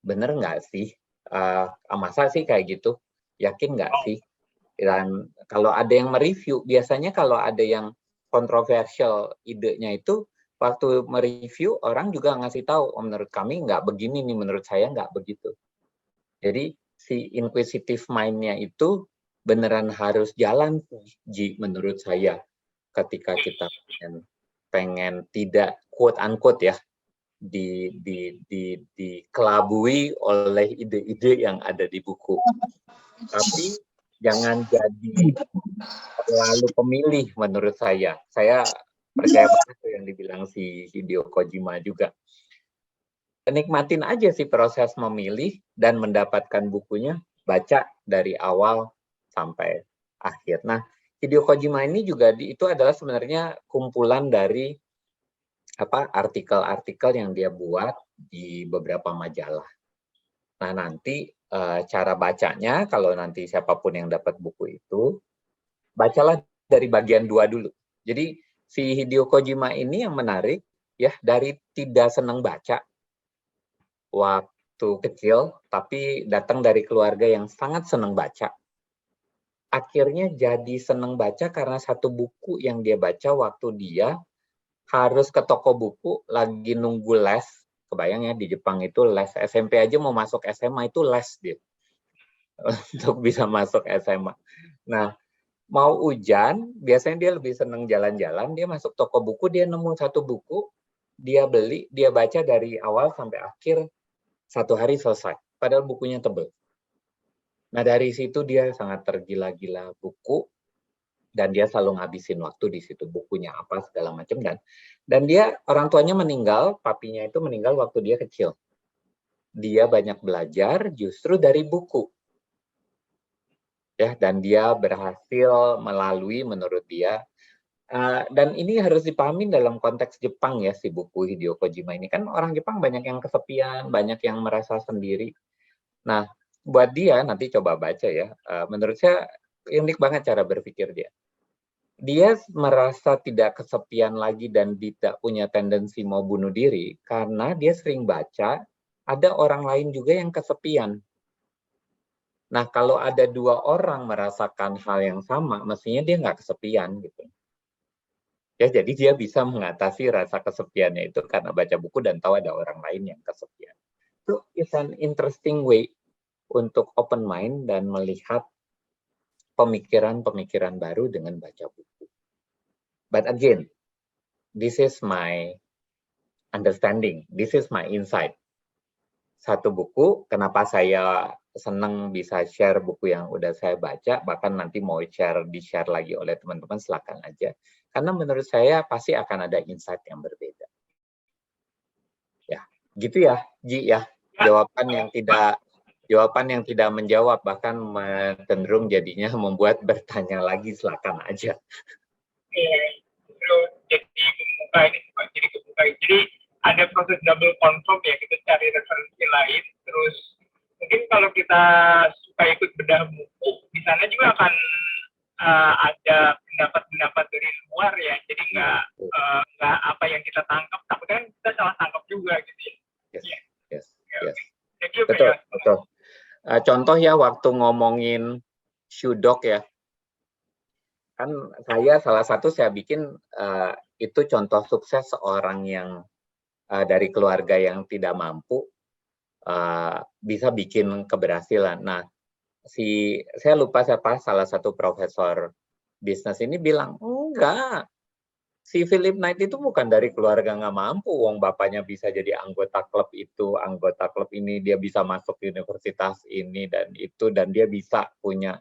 [SPEAKER 2] Bener nggak sih? Masa sih kayak gitu? Yakin nggak sih? Dan kalau ada yang mereview, biasanya kalau ada yang kontroversial idenya itu, waktu mereview orang juga ngasih tahu, menurut kami nggak begini nih, menurut saya nggak begitu. Jadi si inquisitive mind-nya itu beneran harus jalan, Ji, menurut saya. Ketika kita pengen tidak quote unquote ya dikelabui oleh ide-ide yang ada di buku. Tapi jangan jadi terlalu pemilih menurut saya. Saya percaya banget yang dibilang si Hideo Kojima juga. Nikmatin aja sih proses memilih dan mendapatkan bukunya, baca dari awal sampai akhir. Nah, Hideo Kojima ini juga itu adalah sebenarnya kumpulan dari artikel-artikel yang dia buat di beberapa majalah. Nah, nanti cara bacanya, kalau nanti siapapun yang dapat buku itu, bacalah dari bagian 2 dulu. Jadi si Hideo Kojima ini yang menarik, ya dari tidak senang baca, waktu kecil, tapi datang dari keluarga yang sangat senang baca. Akhirnya jadi senang baca karena satu buku yang dia baca waktu dia harus ke toko buku, lagi nunggu les. Kebayang ya, di Jepang itu les. SMP aja mau masuk SMA itu les dia. Untuk bisa masuk SMA. Nah, mau hujan, biasanya dia lebih senang jalan-jalan, dia masuk toko buku, dia nemu satu buku, dia beli, dia baca dari awal sampai akhir, 1 hari selesai. Padahal bukunya tebal. Nah, dari situ dia sangat tergila-gila buku, dan dia selalu ngabisin waktu di situ, bukunya apa, segala macam. Dan dia, orang tuanya meninggal, papinya itu meninggal waktu dia kecil. Dia banyak belajar justru dari buku. Ya, dan dia berhasil melalui, menurut dia, dan ini harus dipahami dalam konteks Jepang ya, si buku Hideo Kojima ini. Kan orang Jepang banyak yang kesepian, banyak yang merasa sendiri. Nah, buat dia, nanti coba baca ya, menurut saya unik banget cara berpikir dia. Dia merasa tidak kesepian lagi dan tidak punya tendensi mau bunuh diri, karena dia sering baca, ada orang lain juga yang kesepian. Nah, kalau ada 2 orang merasakan hal yang sama, mestinya dia nggak kesepian gitu. Ya, jadi dia bisa mengatasi rasa kesepiannya itu karena baca buku dan tahu ada orang lain yang kesepian. Itu is an interesting way untuk open mind dan melihat pemikiran-pemikiran baru dengan baca buku. But again, this is my understanding, this is my insight. Satu buku, kenapa saya senang bisa share buku yang udah saya baca, bahkan nanti mau di-share lagi oleh teman-teman, silakan aja. Karena menurut saya pasti akan ada insight yang berbeda. Ya, gitu ya, Ji ya. Jawaban yang tidak menjawab, bahkan cenderung jadinya membuat bertanya lagi, silakan aja.
[SPEAKER 4] Terus jadi membuka ini, jadi kebuka. Jadi ada proses double confirm ya, kita cari referensi lain. Terus mungkin kalau kita suka ikut bedah buku, di sana juga akan ada pendapat-pendapat dari luar ya. Jadi nggak apa yang kita tangkap, takutnya kan kita salah tangkap juga gitu ya.
[SPEAKER 2] Yes.
[SPEAKER 4] Jadi,
[SPEAKER 2] Betul. Contoh ya, waktu ngomongin shoe dog ya, kan salah satu saya bikin itu contoh sukses seorang yang dari keluarga yang tidak mampu bisa bikin keberhasilan. Nah, saya lupa siapa, salah satu profesor bisnis ini bilang, enggak, si Philip Knight itu bukan dari keluarga nggak mampu, wong bapaknya bisa jadi anggota klub itu, anggota klub ini, dia bisa masuk universitas ini dan itu, dan dia bisa punya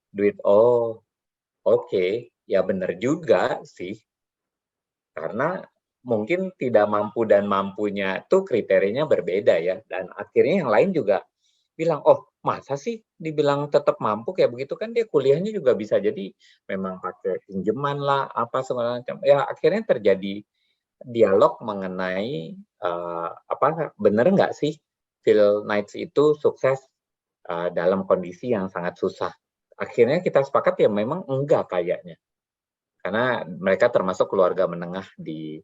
[SPEAKER 2] duit. Oh, oke, ya benar juga sih. Karena mungkin tidak mampu dan mampunya itu kriterianya berbeda ya. Dan akhirnya yang lain juga bilang, oh masa sih dibilang tetap mampu kayak begitu, kan dia kuliahnya juga bisa jadi memang pakai pinjaman lah, apa segala macam. Ya akhirnya terjadi dialog mengenai benar nggak sih Phil Knight itu sukses dalam kondisi yang sangat susah. Akhirnya kita sepakat ya memang enggak kayaknya. Karena mereka termasuk keluarga menengah di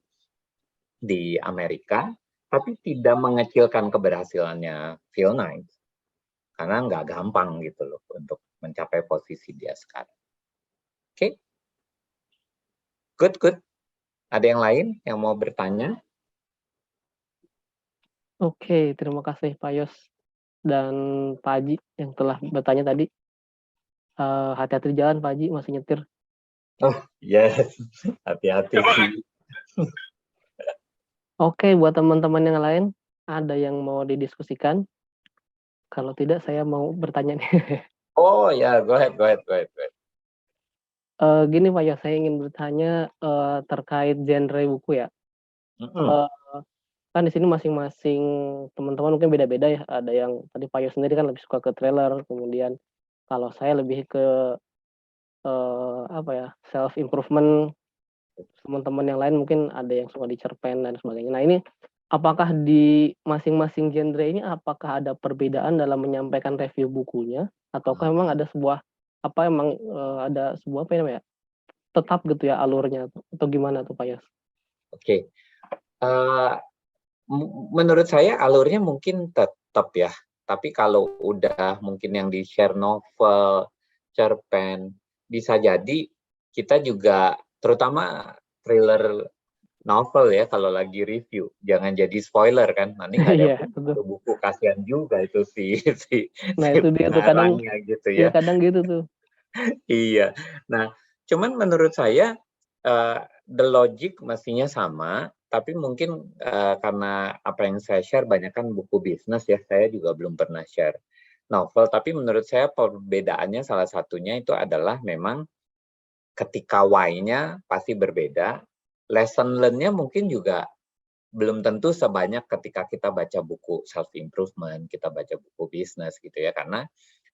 [SPEAKER 2] Amerika, tapi tidak mengecilkan keberhasilannya Phil Knight. Karena nggak gampang gitu loh untuk mencapai posisi dia sekarang. Oke. Good. Ada yang lain yang mau bertanya?
[SPEAKER 1] Oke, terima kasih Pak Yos dan Pak Haji yang telah bertanya tadi. Hati-hati di jalan Pak Haji, masih nyetir.
[SPEAKER 2] Oh, yes. Hati-hati sih.
[SPEAKER 1] Oke, buat teman-teman yang lain, ada yang mau didiskusikan? Kalau tidak, saya mau bertanya nih.
[SPEAKER 2] Oh ya, go ahead.
[SPEAKER 1] Gini Pak Yos, saya ingin bertanya terkait genre buku ya. Kan di sini masing-masing teman-teman mungkin beda-beda ya. Ada yang tadi Pak Yos sendiri kan lebih suka ke thriller, kemudian kalau saya lebih ke self improvement. Teman-teman yang lain mungkin ada yang suka di cerpen dan sebagainya. Nah ini apakah di masing-masing genre ini apakah ada perbedaan dalam menyampaikan review bukunya ataukah memang ada sebuah tetap gitu ya alurnya atau gimana tuh Pak Yos?
[SPEAKER 2] Oke. Menurut saya alurnya mungkin tetap ya. Tapi kalau udah mungkin yang di share novel, cerpen, bisa jadi kita juga, terutama thriller novel ya, kalau lagi review, jangan jadi spoiler kan, nanti nggak ada buku, kasihan juga itu
[SPEAKER 1] Nah itu dia tuh kadang
[SPEAKER 2] gitu ya.
[SPEAKER 1] Kadang gitu tuh.
[SPEAKER 2] Iya. Nah, cuman menurut saya the logic mestinya sama, tapi mungkin karena apa yang saya share banyak kan buku bisnis ya, saya juga belum pernah share novel, tapi menurut saya perbedaannya salah satunya itu adalah memang ketika why-nya pasti berbeda, lesson learn-nya mungkin juga belum tentu sebanyak ketika kita baca buku self improvement, kita baca buku bisnis gitu ya, karena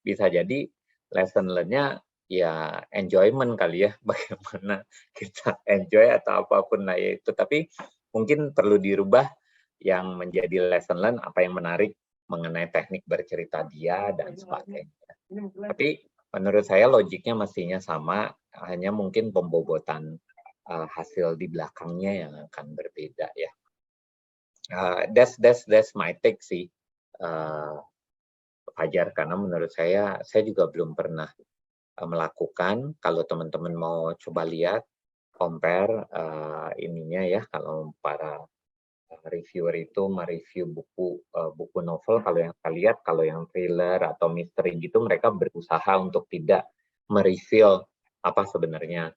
[SPEAKER 2] bisa jadi lesson learn-nya ya enjoyment kali ya, bagaimana kita enjoy atau apapun lah ya itu, tapi mungkin perlu dirubah yang menjadi lesson learn apa yang menarik mengenai teknik bercerita dia dan sebagainya. Tapi menurut saya logiknya mestinya sama, hanya mungkin pembobotan hasil di belakangnya yang akan berbeda ya. That's my take sih, Fajar, karena menurut saya juga belum pernah melakukan. Kalau teman-teman mau coba lihat, compare ininya ya, kalau para reviewer itu mereview buku novel, kalau yang saya lihat, kalau yang thriller atau misteri gitu, mereka berusaha untuk tidak mereveal apa sebenarnya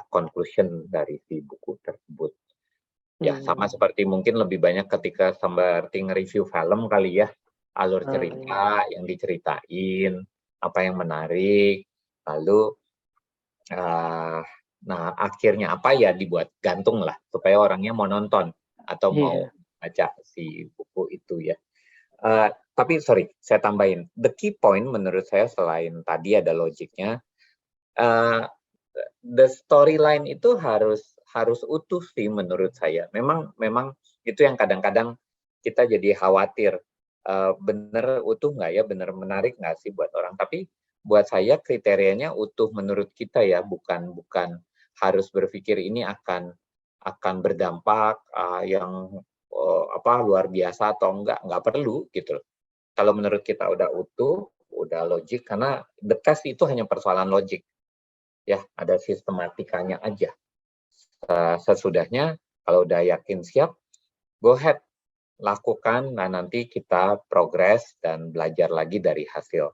[SPEAKER 2] conclusion dari si buku tersebut. Ya, sama seperti mungkin lebih banyak ketika seperti nge-review film kali ya, alur cerita yang diceritain, apa yang menarik, lalu nah akhirnya apa ya dibuat gantung lah supaya orangnya mau nonton atau mau baca si buku itu ya. Tapi sorry, saya tambahin. The key point menurut saya selain tadi ada logiknya, the storyline itu harus utuh sih menurut saya. Memang itu yang kadang-kadang kita jadi khawatir. Bener utuh nggak ya, bener menarik nggak sih buat orang. Tapi buat saya kriterianya utuh menurut kita ya, bukan harus berpikir ini akan berdampak yang luar biasa atau nggak perlu gitu. Kalau menurut kita udah utuh, udah logik, karena the test itu hanya persoalan logik. Ya, ada sistematikanya aja. Sesudahnya, kalau udah yakin siap, go ahead, lakukan. Nah, nanti kita progres dan belajar lagi dari hasil.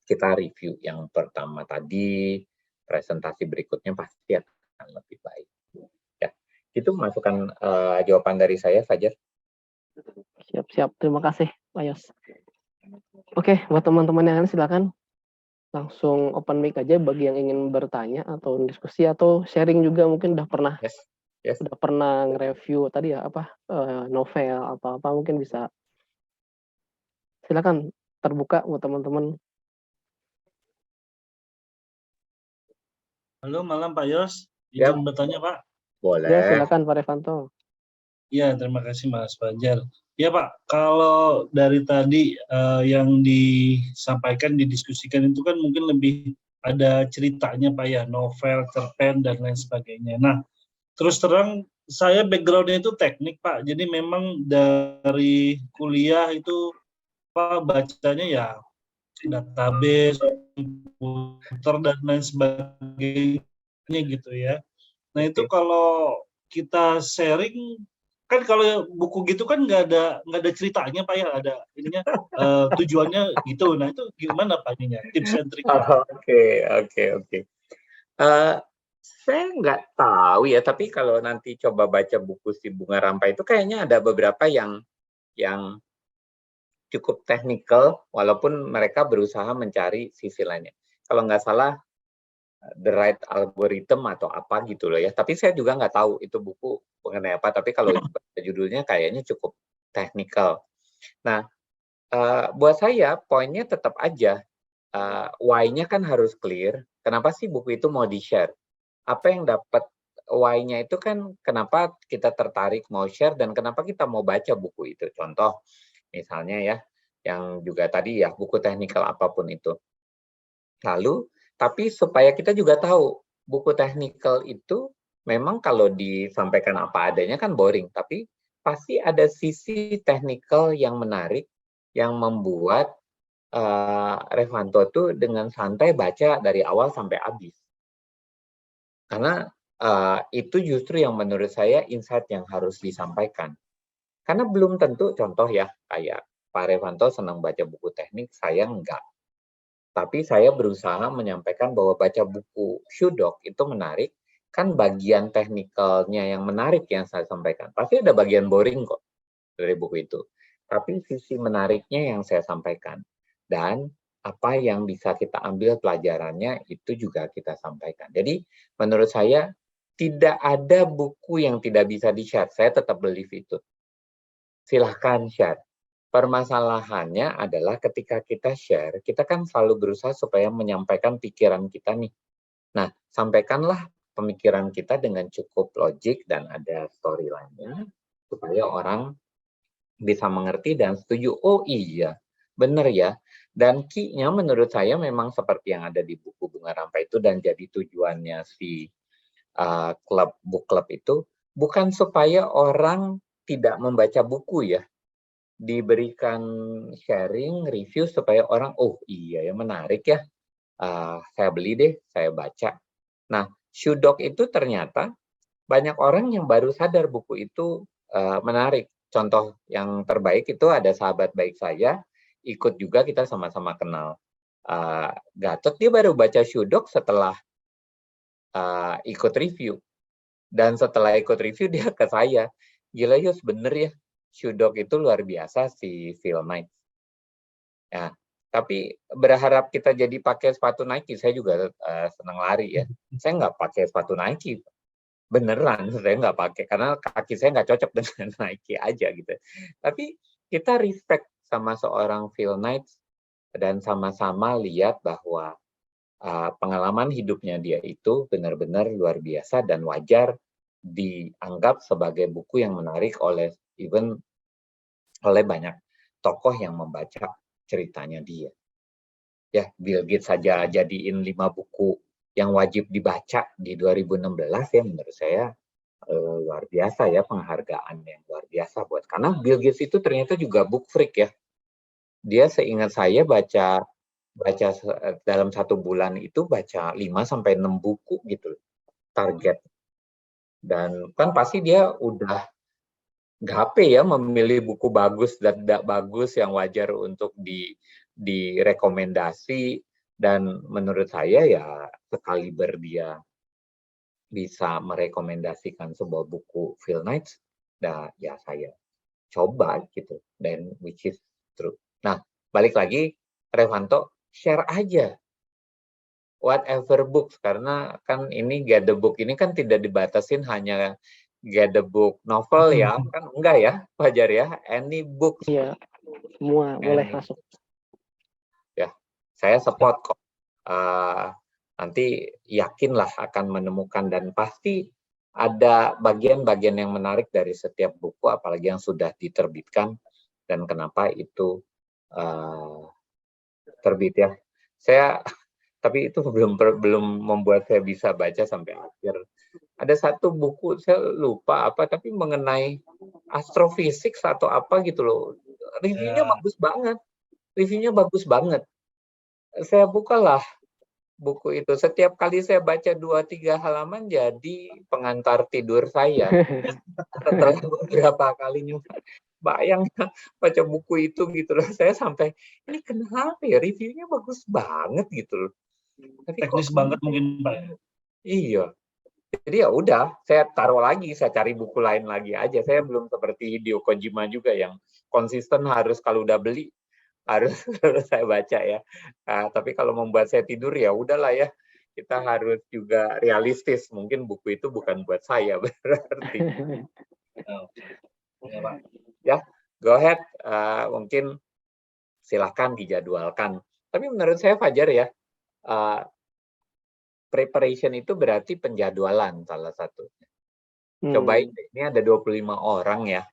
[SPEAKER 2] Kita review yang pertama tadi, presentasi berikutnya pasti akan lebih baik. Ya, itu masukan jawaban dari saya, Fajar.
[SPEAKER 1] Siap. Terima kasih, Pak Yos. Oke, buat teman-teman yang lain silakan langsung open mic aja bagi yang ingin bertanya atau diskusi atau sharing juga, mungkin udah pernah udah pernah nge-review tadi ya novel atau apa, mungkin bisa silakan terbuka buat teman-teman.
[SPEAKER 5] Halo, malam Pak Yos. Izin bertanya Pak.
[SPEAKER 2] Boleh.
[SPEAKER 1] Ya, silakan Pak Revanto.
[SPEAKER 5] Ya, terima kasih Mas Fajar. Ya Pak, kalau dari tadi yang disampaikan, didiskusikan itu kan mungkin lebih ada ceritanya Pak ya, novel, cerpen, dan lain sebagainya. Nah, terus terang saya background-nya itu teknik Pak, jadi memang dari kuliah itu Pak bacanya ya database, komputer, dan lain sebagainya gitu ya. Nah itu kalau kita sharing, kan kalau buku gitu kan nggak ada ceritanya Pak ya, ada ininya tujuannya gitu. Nah itu gimana Pak ininya, tips and triknya?
[SPEAKER 2] Oke. Saya nggak tahu ya, tapi kalau nanti coba baca buku si Bunga Rampai itu kayaknya ada beberapa yang cukup technical, walaupun mereka berusaha mencari sisi lainnya. Kalau nggak salah, The Right Algorithm atau apa gitu loh ya. Tapi saya juga nggak tahu itu buku mengenai apa. Tapi kalau baca judulnya kayaknya cukup technical. Nah, buat saya poinnya tetap aja, why-nya kan harus clear. Kenapa sih buku itu mau di-share? Apa yang dapat why-nya itu kan kenapa kita tertarik mau share dan kenapa kita mau baca buku itu. Contoh, misalnya ya, yang juga tadi ya, buku technical apapun itu. Lalu, tapi supaya kita juga tahu, buku technical itu memang kalau disampaikan apa adanya kan boring, tapi pasti ada sisi technical yang menarik, yang membuat Revanto tuh dengan santai baca dari awal sampai habis. Karena itu justru yang menurut saya insight yang harus disampaikan. Karena belum tentu, contoh ya, kayak Pak Revanto senang baca buku teknik, saya enggak. Tapi saya berusaha menyampaikan bahwa baca buku Shudok itu menarik, kan bagian teknikalnya yang menarik yang saya sampaikan. Pasti ada bagian boring kok dari buku itu. Tapi sisi menariknya yang saya sampaikan. Dan apa yang bisa kita ambil pelajarannya itu juga kita sampaikan. Jadi menurut saya tidak ada buku yang tidak bisa di-share. Saya tetap believe itu. Silahkan share. Permasalahannya adalah ketika kita share, kita kan selalu berusaha supaya menyampaikan pikiran kita nih. Nah, sampaikanlah pemikiran kita dengan cukup logik dan ada storyline-nya, supaya orang bisa mengerti dan setuju. Oh iya, benar ya. Dan key-nya menurut saya memang seperti yang ada di buku Bunga Rampai itu, dan jadi tujuannya si book club itu, bukan supaya orang tidak membaca buku ya, diberikan sharing, review supaya orang, oh iya ya menarik ya, saya beli deh, saya baca. Nah, Shudok itu ternyata banyak orang yang baru sadar buku itu menarik. Contoh yang terbaik itu ada sahabat baik saya, ikut juga kita sama-sama kenal Gatot, dia baru baca Shudok setelah ikut review. Dan setelah ikut review dia ke saya, gila Yus, bener ya, Shoe Dog itu luar biasa si Phil Knight. Ya, tapi berharap kita jadi pakai sepatu Nike, saya juga senang lari ya. Saya nggak pakai sepatu Nike, beneran saya nggak pakai karena kaki saya nggak cocok dengan Nike aja gitu. Tapi kita respect sama seorang Phil Knight dan sama-sama lihat bahwa pengalaman hidupnya dia itu benar-benar luar biasa dan wajar dianggap sebagai buku yang menarik oleh banyak tokoh yang membaca ceritanya dia. Ya, Bill Gates saja jadiin 5 buku yang wajib dibaca di 2016 ya, menurut saya luar biasa ya, penghargaan yang luar biasa buat, karena Bill Gates itu ternyata juga book freak ya. Dia seingat saya baca dalam 1 bulan itu baca 5 sampai 6 buku gitu target. Dan kan pasti dia udah gape ya memilih buku bagus dan tidak bagus yang wajar untuk direkomendasi, dan menurut saya ya sekaliber dia bisa merekomendasikan sebuah buku Phil Knight, nah ya saya coba gitu, dan which is true. Nah, balik lagi Revanto, share aja whatever books, karena kan ini Get the Book ini kan tidak dibatasin hanya Get the Book novel ya, kan enggak ya Fajar ya, any books.
[SPEAKER 1] Iya, semua boleh masuk.
[SPEAKER 2] Ya, saya support kok. Nanti yakinlah akan menemukan, dan pasti ada bagian-bagian yang menarik dari setiap buku, apalagi yang sudah diterbitkan dan kenapa itu terbit ya. Tapi itu belum membuat saya bisa baca sampai akhir. Ada satu buku saya lupa apa, tapi mengenai astrofisik atau apa gitu loh. Reviewnya bagus banget. Saya bukalah buku itu. Setiap kali saya baca 2-3 halaman jadi pengantar tidur saya. Setelah beberapa kalinya bayang baca buku itu gitu loh. Saya sampai, ini kenapa ya reviewnya bagus banget gitu loh. Tapi
[SPEAKER 5] teknis banget mungkin Pak.
[SPEAKER 2] Iya. Jadi ya udah, saya taruh lagi, saya cari buku lain lagi aja. Saya belum seperti Hideo Kojima juga yang konsisten harus kalau udah beli harus saya baca ya. Tapi kalau membuat saya tidur ya udahlah ya. Kita harus juga realistis. Mungkin buku itu bukan buat saya berarti. Ya, go ahead. Mungkin silahkan dijadwalkan. Tapi menurut saya Fajar ya, preparation itu berarti penjadwalan salah satu. Cobain, ini ada 25 orang ya.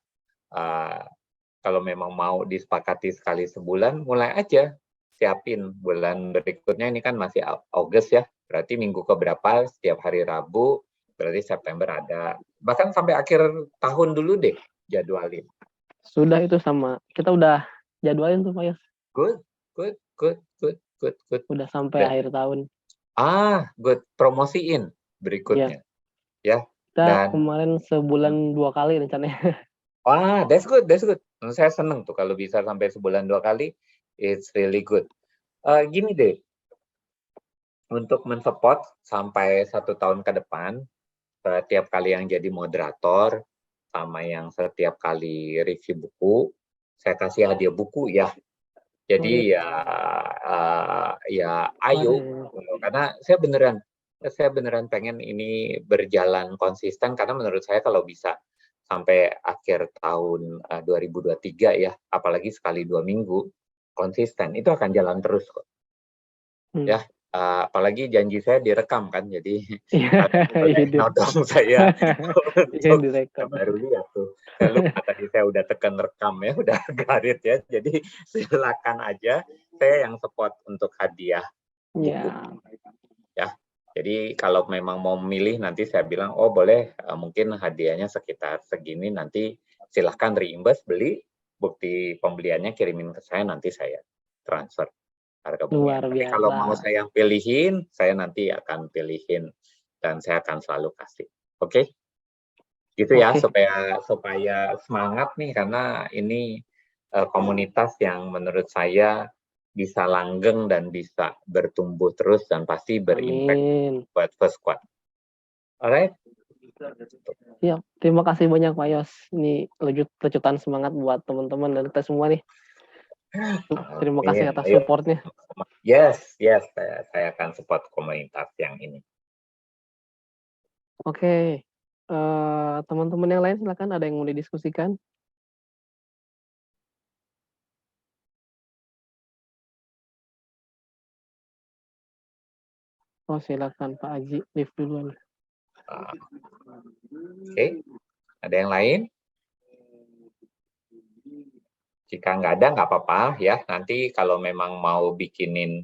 [SPEAKER 2] Kalau memang mau disepakati sekali sebulan, mulai aja siapin bulan berikutnya. Ini kan masih Agustus ya, berarti minggu keberapa setiap hari Rabu, berarti September ada. Bahkan sampai akhir tahun dulu deh jadwalin.
[SPEAKER 1] Sudah itu sama, kita udah jadwalin tuh Pak Yos.
[SPEAKER 2] Good.
[SPEAKER 1] Udah sampai akhir tahun.
[SPEAKER 2] Good. Promosiin berikutnya. Ya.
[SPEAKER 1] Kita kemarin sebulan 2 kali rencananya.
[SPEAKER 2] That's good. Saya seneng tuh kalau bisa sampai sebulan 2 kali. It's really good. Gini deh, untuk mensupport sampai 1 tahun ke depan, setiap kali yang jadi moderator, sama yang setiap kali review buku, saya kasih hadiah buku ya. Jadi ayo, karena saya beneran pengen ini berjalan konsisten, karena menurut saya kalau bisa sampai akhir tahun 2023 ya, apalagi sekali 2 minggu konsisten, itu akan jalan terus kok. Ya, apalagi janji saya direkam kan, jadi nodong saya
[SPEAKER 1] direkam.
[SPEAKER 2] Baru lihat tuh. Saya lupa tadi saya udah tekan rekam ya, udah garit ya. Jadi silakan aja, saya yang support untuk hadiah buku. Ya. Jadi kalau memang mau memilih nanti saya bilang, boleh mungkin hadiahnya sekitar segini, nanti silahkan reimburse, beli, bukti pembeliannya kirimin ke saya, nanti saya transfer harga bukunya. Tapi kalau mau saya pilihin, saya nanti akan pilihin dan saya akan selalu kasih. Oke? Gitu ya, supaya semangat nih, karena ini komunitas yang menurut saya bisa langgeng dan bisa bertumbuh terus dan pasti berimpact buat First Squad. Alright.
[SPEAKER 1] Iya, terima kasih banyak Pak Yos. Ini lecutan semangat buat teman-teman dan kita semua nih. Terima kasih
[SPEAKER 2] Amin.
[SPEAKER 1] atas
[SPEAKER 2] Ayo.
[SPEAKER 1] support-nya.
[SPEAKER 2] Yes, saya akan support komunitas yang ini.
[SPEAKER 1] Oke, teman-teman yang lain silakan, ada yang mau didiskusikan? Oh, silakan Pak Aji, live duluan.
[SPEAKER 2] Oke, ada yang lain? Jika nggak ada, nggak apa-apa ya. Nanti kalau memang mau bikinin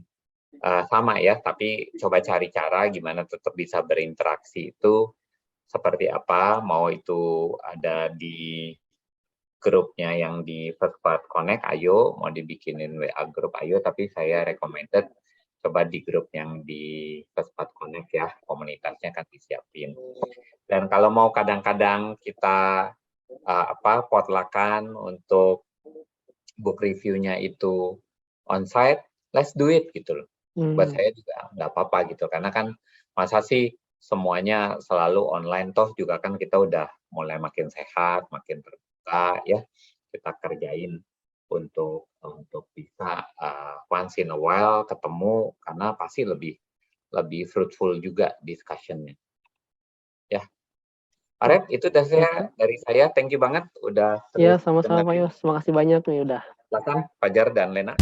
[SPEAKER 2] sama ya, tapi coba cari cara gimana tetap bisa berinteraksi itu seperti apa. Mau itu ada di grupnya yang di First Part Connect, ayo. Mau dibikinin WA grup, ayo. Tapi saya recommended coba di grup yang di First Part Connect ya, komunitasnya kan disiapin. Dan kalau mau kadang-kadang kita potluckan untuk book review-nya itu onsite, let's do it gitu loh. Buat saya juga nggak apa-apa gitu, karena kan masa sih semuanya selalu online, toh juga kan kita udah mulai makin sehat, makin terbuka ya, kita kerjain untuk bisa once in a while ketemu, karena pasti lebih fruitful juga discussion-nya. Ya. Alright, itu dari saya. Thank you banget udah
[SPEAKER 1] Iya,
[SPEAKER 2] terus
[SPEAKER 1] sama-sama Pak
[SPEAKER 2] dengerin.
[SPEAKER 1] Yos. Makasih banyak nih udah.
[SPEAKER 2] Silakan Fajar dan Lena.